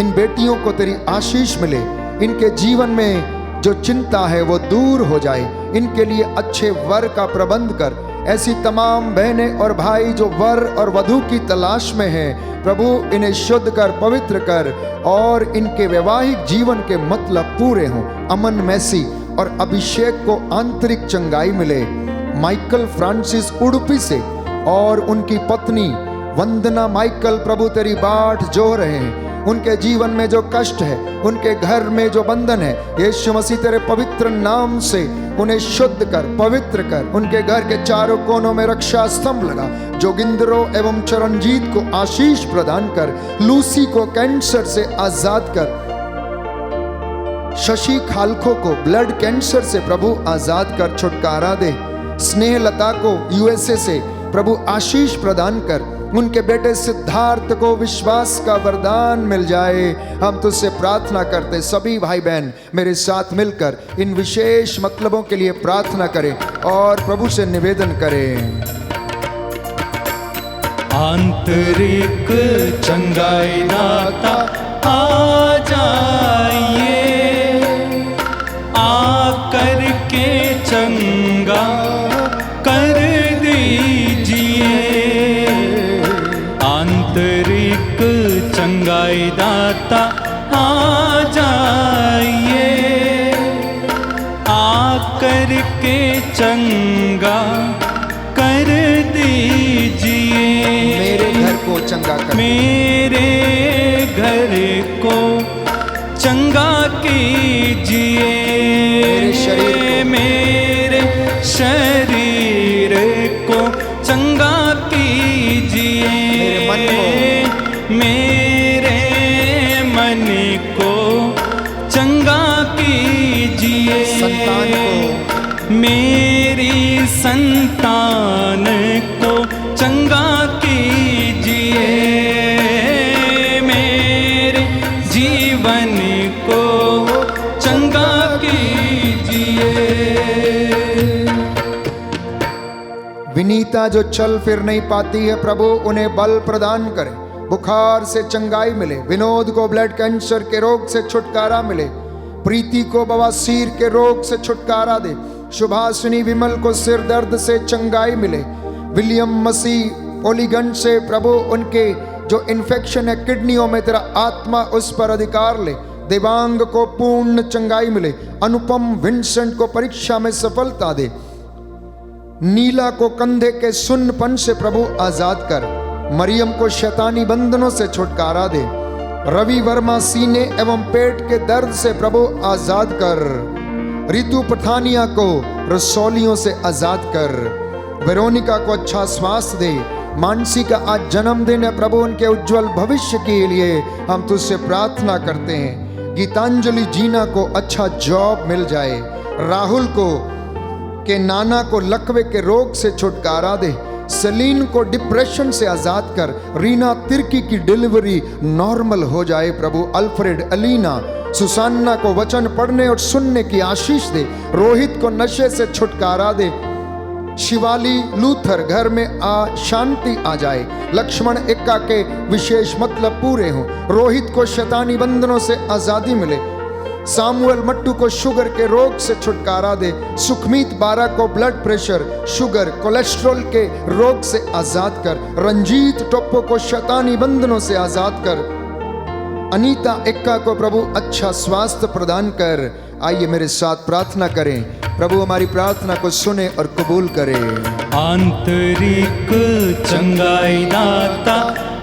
इन बेटियों को तेरी आशीष मिले। इनके जीवन में जो चिंता है वो दूर हो जाए। इनके लिए अच्छे वर का प्रबंध कर। ऐसी तमाम बहनें और भाई जो वर और वधू की तलाश में हैं, प्रभु इन्हें शुद्ध कर, पवित्र कर और इनके वैवाहिक जीवन के मतलब पूरे हों। अमन मैसी और अभिषेक को आंतरिक चंगाई मिले। माइकल फ्रांसिस उडुपी से और उनकी पत्नी वंदना माइकल, प्रभु तेरी बाट जो रहे हैं। उनके जीवन में जो कष्ट है, उनके घर में जो बंधन है, यीशु मसीह तेरे पवित्र नाम से उन्हें शुद्ध कर, पवित्र कर। उनके घर के चारों कोनों में रक्षा स्तंभ लगा। जोगिंद्रो एवं चरणजीत को आशीष प्रदान कर। लूसी को कैंसर से आजाद कर। शशि खालखो को ब्लड कैंसर से प्रभु आजाद कर, छुटकारा दे। स्नेहलता को यूएसए से प्रभु आशीष प्रदान कर। उनके बेटे सिद्धार्थ को विश्वास का वरदान मिल जाए। हम तुझसे प्रार्थना करते, सभी भाई बहन मेरे साथ मिलकर इन विशेष मतलबों के लिए प्रार्थना करें और प्रभु से निवेदन करें। आंतरिक चंगाई दाता आ जाइए, आकर के चंगा कर दीजिए। आंतरिक चंगाई दाता आ जाइए, आकर के चंगा कर दीजिए। मेरे घर को चंगा कर। मेरे घर को चंगा कीजिए। मेरे शरीर को चंगा कीजिए। मेरे मन को चंगा कीजिए। संतान को, मेरी संतान को चंगा कीजिए। मेरे जीवन को चंगा कीजिए। विनीता जो चल फिर नहीं पाती है, प्रभु उन्हें बल प्रदान करे। बुखार से चंगाई मिले। विनोद को ब्लड कैंसर के रोग से छुटकारा मिले। प्रीति को बवासीर के रोग से छुटकारा दे। सुभाषिनी विमल को सिर दर्द से चंगाई मिले। विलियम मसीह पोलीगन से प्रभु उनके जो इन्फेक्शन है किडनियों में, तेरा आत्मा उस पर अधिकार ले। देवांग को पूर्ण चंगाई मिले। अनुपम विंसेंट को परीक्षा में सफलता दे। नीला को कंधे के सुन्नपन से प्रभु आजाद कर। मरियम को शैतानी बंधनों से छुटकारा दे। रवि वर्मा सीने एवं पेट के दर्द से प्रभु आजाद कर। रितु पठानिया को रसौलियों से आजाद कर। वेरोनिका को अच्छा स्वास्थ्य दे। मानसी का आज जन्मदिन है, प्रभु उनके उज्जवल भविष्य के लिए हम तुझसे प्रार्थना करते हैं। गीतांजलि जीना को अच्छा जॉब मिल जाए। राहुल को के नाना को लकवे के रोग से छुटकारा दे। सलीन को डिप्रेशन से आजाद कर। रीना तिर्की की डिलीवरी नॉर्मल हो जाए प्रभु। अल्फ्रेड अलीना सुसान्ना को वचन पढ़ने और सुनने की आशीष दे। रोहित को नशे से छुटकारा दे। शिवाली लूथर घर में शांति आ जाए। लक्ष्मण एक्का के विशेष मतलब पूरे हों। रोहित को शैतानी बंधनों से आजादी मिले। सामुएल मट्टू को शुगर के रोग से छुटकारा दे। सुखमीत बारा को ब्लड प्रेशर, शुगर, कोलेस्ट्रॉल के रोग से आजाद कर। रंजीत टोप्पो को शैतानी बंधनों से आजाद कर। अनीता एक्का को प्रभु अच्छा स्वास्थ्य प्रदान कर। आइए मेरे साथ प्रार्थना करें। प्रभु हमारी प्रार्थना को सुने और कबूल करे। आंतरिक चंगाई दाता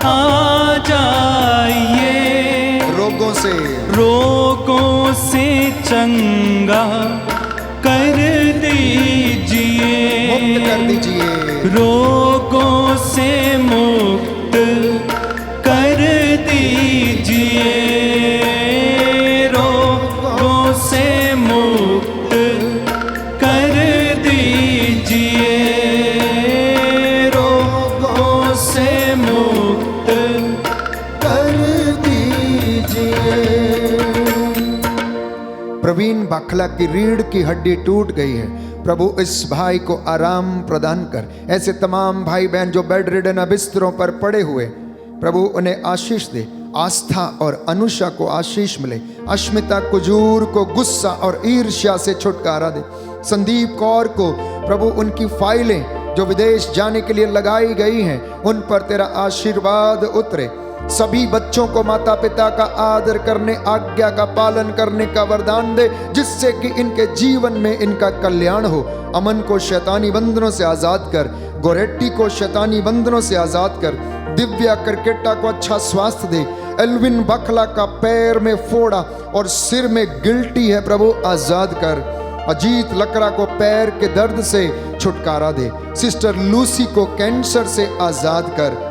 आ जाइए। रोगों से चंगा कर दीजिए, मुक्त कर दीजिए, रोगों से मुक्त कर दीजिए, रोगों से मुक्त कर दीजिए, रोगों से मुक्त कर दीजिए। प्रवीण बाखला की रीढ़ की हड्डी टूट गई है, प्रभु इस भाई को आराम प्रदान कर। ऐसे तमाम भाई बहन जो बेड रिडन बिस्तरों पर पड़े हुए, प्रभु उन्हें आशीष दे। आस्था और अनुषा को आशीष मिले। अश्मिता कुजूर को गुस्सा और ईर्ष्या से छुटकारा दे। संदीप कौर को प्रभु उनकी फाइलें जो विदेश जाने के लिए लगाई गई हैं, उन पर तेरा आशीर्वाद उतरे। सभी बच्चों को माता पिता का आदर करने, आज्ञा का पालन करने का वरदान दे, जिससे कि इनके जीवन में इनका कल्याण हो। अमन को शैतानी बंधनों से आजाद कर, गोरेट्टी को शैतानी बंधनों से आजाद कर। दिव्या करकेटा को अच्छा स्वास्थ्य दे। एल्विन बखला का पैर में फोड़ा और सिर में गिल्टी है, प्रभु आजाद कर। अजीत लकड़ा को पैर के दर्द से छुटकारा दे। सिस्टर लूसी को कैंसर से आजाद कर।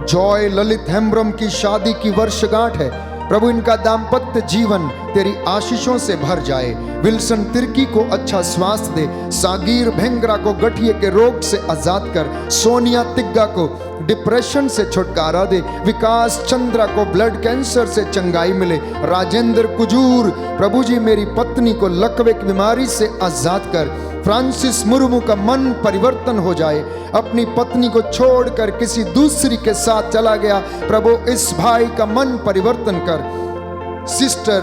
जॉय ललित हेम्ब्रम की शादी की वर्षगांठ है, प्रभु इनका दाम्पत्य जीवन तेरी आशीषों से भर जाए। विल्सन तिर्की को अच्छा स्वास्थ्य दे। सागीर भेंगरा को गठिए के रोग से आजाद कर। सोनिया तिग्गा को डिप्रेशन से छुटकारा दे। विकास चंद्रा को ब्लड कैंसर से चंगाई मिले। राजेंद्र कुजूर, प्रभु जी मेरी पत्नी को लकवे की बीमारी से आजाद कर। फ्रांसिस मुर्मू का मन परिवर्तन हो जाए, अपनी पत्नी को छोड़कर किसी दूसरी के साथ चला गया, प्रभु इस भाई का मन परिवर्तन कर। सिस्टर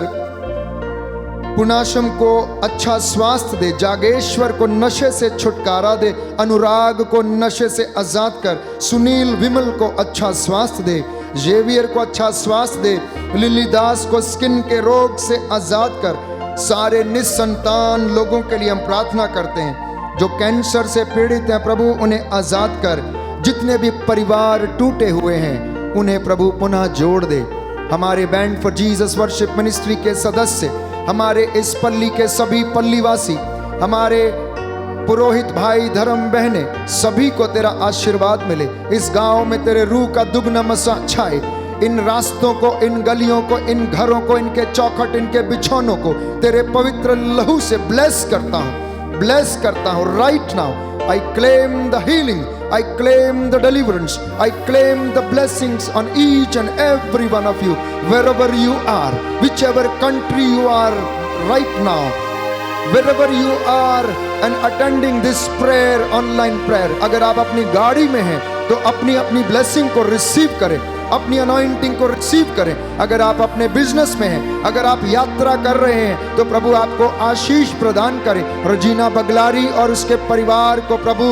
पुनाशम को अच्छा स्वास्थ्य दे। जागेश्वर को नशे से छुटकारा दे। अनुराग को नशे से आजाद कर। सुनील विमल को अच्छा स्वास्थ्य दे। जेवियर को अच्छा स्वास्थ्य दे। लिली दास को स्किन के रोग से आजाद कर। सारे निसंतान लोगों के लिए हम प्रार्थना करते हैं जो कैंसर से पीड़ित हैं, प्रभु उन्हें आजाद कर। जितने भी परिवार टूटे हुए हैं उन्हें प्रभु पुनः जोड़ दे। हमारे band for Jesus worship ministry के सदस्य, हमारे इस पल्ली के सभी पल्लीवासी, हमारे पुरोहित भाई धर्म बहने, सभी को तेरा आशीर्वाद मिले। इस गांव में तेरे रूह का दुगना मसा छाए। इन रास्तों को, इन गलियों को, इन घरों को, इनके चौखट, इनके बिछौनों को तेरे पवित्र लहू से ब्लेस करता हूँ right now. I claim the healing, I claim the deliverance, I claim the blessings on each and every one of you, wherever you are, whichever country you are right now, wherever you are and attending this prayer, online prayer. अगर आप अपनी गाड़ी में हैं तो अपनी अपनी blessing को रिसीव करें, अपनी अनॉइंटिंग को रिसीव करें। अगर आप अपने बिजनेस में हैं, अगर आप यात्रा कर रहे हैं तो प्रभु आपको आशीष प्रदान करे। रजीना बगलारी और उसके परिवार को प्रभु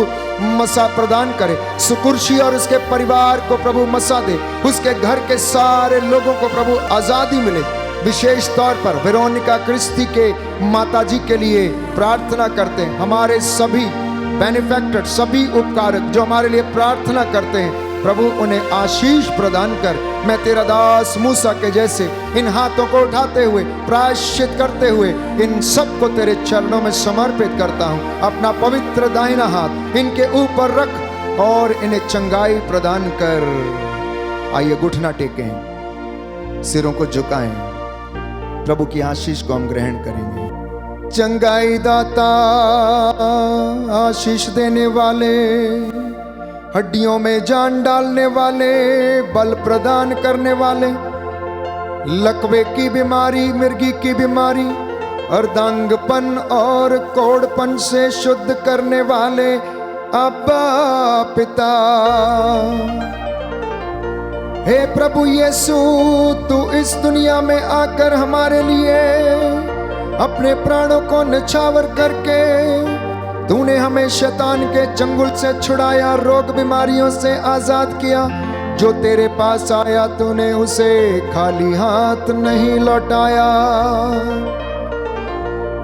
मसा प्रदान करे। सुकुर्शी और उसके परिवार को प्रभु मसा दे। उसके घर के सारे लोगों को प्रभु आजादी मिले। विशेष तौर पर वेरोनिका क्रिस्टी के माताजी के लिए प्रार्थना करते हैं। हमारे सभी बेनिफैक्टर, सभी उपकारक जो हमारे लिए प्रार्थना करते हैं, प्रभु उन्हें आशीष प्रदान कर। मैं तेरा दास मूसा के जैसे इन हाथों को उठाते हुए, प्रायश्चित करते हुए इन सबको तेरे चरणों में समर्पित करता हूँ। अपना पवित्र दाहिना हाथ इनके ऊपर रख और इन्हें चंगाई प्रदान कर। आइए घुटना टेकें, सिरों को झुकाएं, प्रभु की आशीष को हम ग्रहण करेंगे। चंगाई दाता, आशीष देने वाले, हड्डियों में जान डालने वाले, बल प्रदान करने वाले, लकवे की बीमारी, मिर्गी की बीमारी, अर्धांगपन और कोढ़पन से शुद्ध करने वाले अब्बा पिता। हे प्रभु यीशु, तू इस दुनिया में आकर हमारे लिए अपने प्राणों को न्यौछावर करके तूने हमें शैतान के चंगुल से छुड़ाया, रोग बीमारियों से आजाद किया। जो तेरे पास आया तूने उसे खाली हाथ नहीं लौटाया।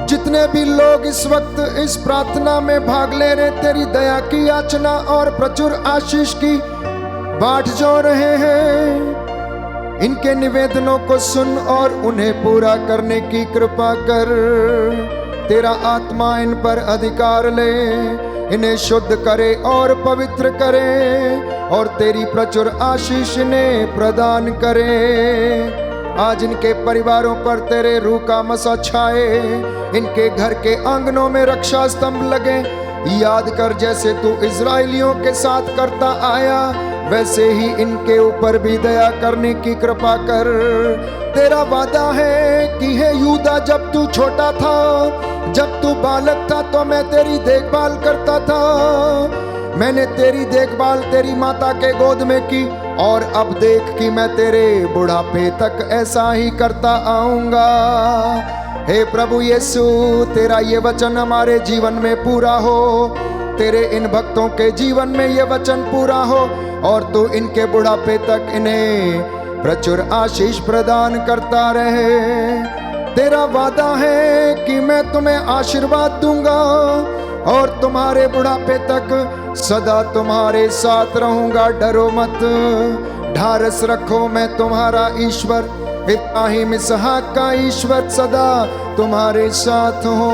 जितने भी लोग इस वक्त इस प्रार्थना में भाग ले रहे, तेरी दया की याचना और प्रचुर आशीष की बाट जो रहे हैं, इनके निवेदनों को सुन और उन्हें पूरा करने की कृपा कर। तेरा आत्मा इन पर अधिकार ले, इन्हें शुद्ध करे और पवित्र करे और तेरी प्रचुर आशीष इन्हें प्रदान करे। आज इनके परिवारों पर तेरे रूह का मसा छाए, इनके घर के आंगनों में रक्षा स्तंभ लगे। याद कर जैसे तू इजराइलियों के साथ करता आया, वैसे ही इनके ऊपर भी दया करने की कृपा कर। तेरा वादा है कि हे यूदा, जब तू छोटा था, जब तू बालक था तो मैं तेरी देखभाल करता था। मैंने तेरी देखभाल तेरी माता के गोद में की, और अब देख कि मैं तेरे बुढ़ापे तक ऐसा ही करता आऊंगा। हे प्रभु यीशु, तेरा ये वचन हमारे जीवन में पूरा हो, तेरे इन भक्तों के जीवन में ये वचन पूरा हो, और तू इनके बुढ़ापे तक इन्हें प्रचुर आशीष प्रदान करता रहे। तेरा वादा है कि मैं तुम्हें आशीर्वाद दूंगा और तुम्हारे बुढ़ापे तक सदा तुम्हारे साथ रहूंगा। डरो मत, ढारस रखो, मैं तुम्हारा ईश्वर, इब्राहिम इसहाक का ईश्वर सदा तुम्हारे साथ हो।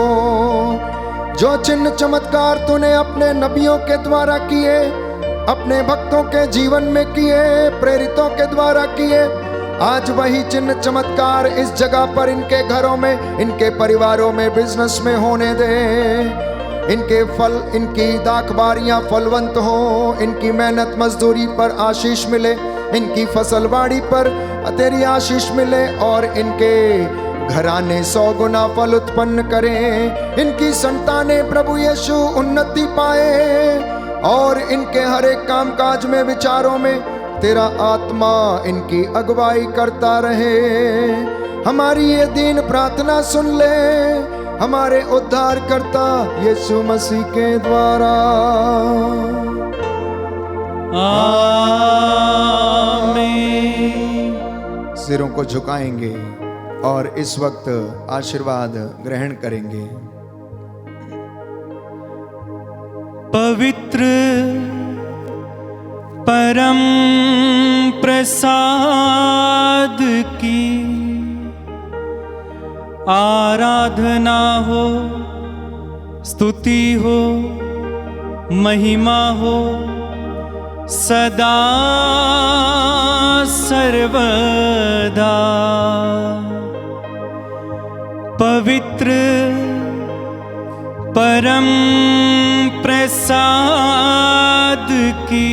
जो चिन्ह चमत्कार तूने अपने नबियों के द्वारा किए, अपने भक्तों के जीवन में किए, प्रेरितों के द्वारा किए, आज वही चिन्ह चमत्कार इस जगह पर, इनके घरों में, इनके परिवारों में, बिजनेस में होने दे। इनके फल, इनकी दाखबारियां फलवंत हो, इनकी मेहनत मजदूरी पर आशीष मिले, इनकी फसलबाड़ी पर तेरी आशीष मिले, और इनके घराने 100 गुना फल उत्पन्न करें। इनकी संतानें प्रभु यीशु उन्नति पाए, और इनके हर एक कामकाज में, विचारों में तेरा आत्मा इनकी अगुवाई करता रहे। हमारी ये दीन प्रार्थना सुन ले, हमारे उद्धार करता यीशु मसीह के द्वारा। आमीन। सिरों को झुकाएंगे और इस वक्त आशीर्वाद ग्रहण करेंगे। पवित्र परम प्रसाद की आराधना हो, स्तुति हो, महिमा हो सदा सर्वदा। पवित्र परम प्रसाद की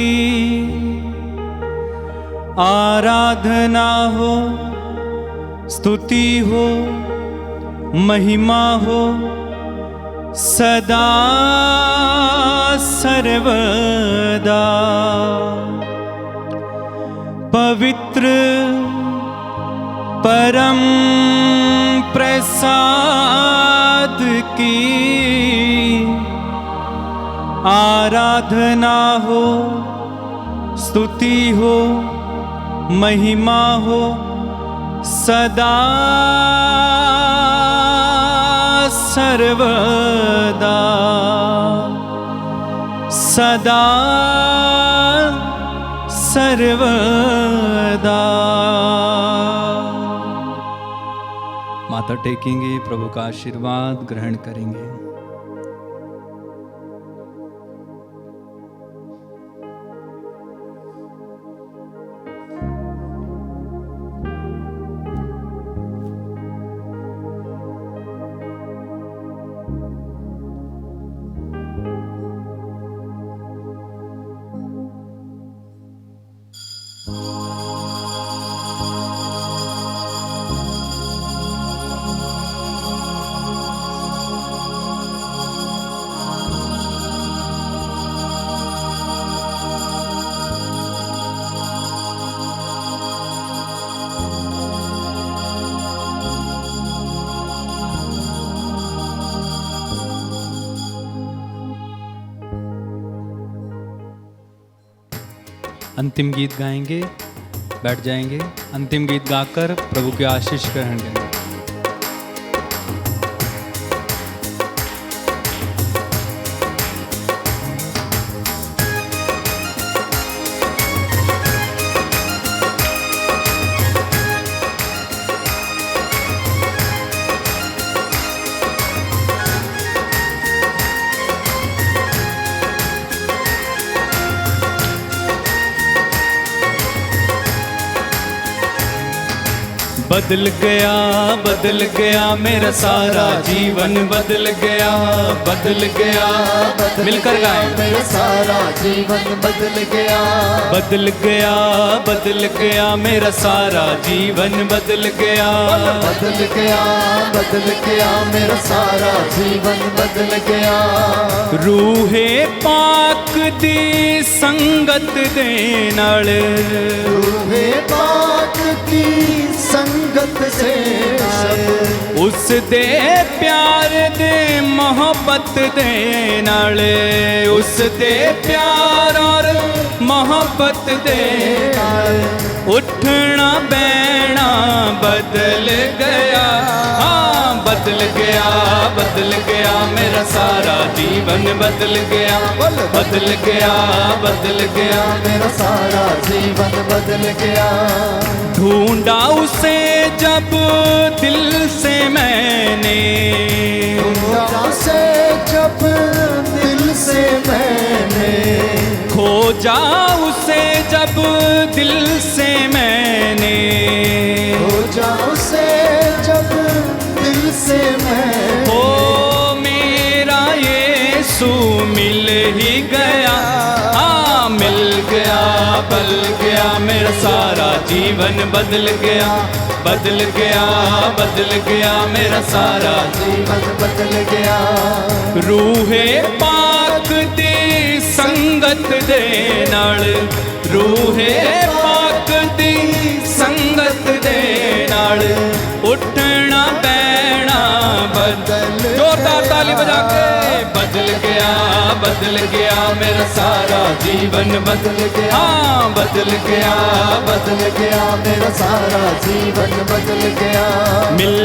आराधना हो, स्तुति हो, महिमा हो सदा सर्वदा। पवित्र परम प्रसाद की आराधना हो, स्तुति हो, महिमा हो सदा सर्वदा। सदा सर्वदा। माथा टेकेंगे, प्रभु का आशीर्वाद ग्रहण करेंगे। अंतिम गीत गाएंगे, बैठ जाएंगे। अंतिम गीत गाकर प्रभु की आशीष ग्रहण करेंगे। बदल गया मेरा सारा जीवन बदल गया मिलकर गाएं। मेरा सारा जीवन बदल गया बदल गया मेरा सारा जीवन बदल गया मेरा सारा जीवन बदल गया रूहे पाक दी संगत दे नाल रूहे पाक की संगत से उस दे प्यार दे मोहब्बत दे नाल उस दे प्यार और मोहब्बत दे उठना बैठना बदल गया हाँ बदल गया मेरा सारा जीवन बदल गया मेरा सारा जीवन बदल गया ढूंढा उसे जब दिल से मैंने उसे जब दिल से मैंने खोजा उसे जब दिल से मैंने खोजा उसे जब दिल से मैं ओ मेरा यीशु मिल ही गया हाँ मिल गया बल गया मेरा सारा जीवन बदल गया मेरा सारा जीवन बदल गया रूहे पाक दी संगत दे नाल रूहे पाक दी संगत दे नाल उठना बैठना बदल जोरदार ताली बजा के बदल गया मेरा सारा जीवन बदल गया हाँ बदल गया मेरा सारा जीवन बदल गया मिल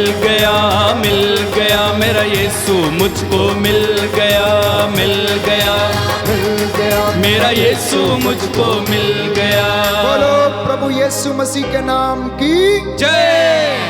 गया मेरा यीशु मुझको मिल गया मेरा यीशु मुझको मिल गया बोलो प्रभु यीशु मसीह के नाम की जय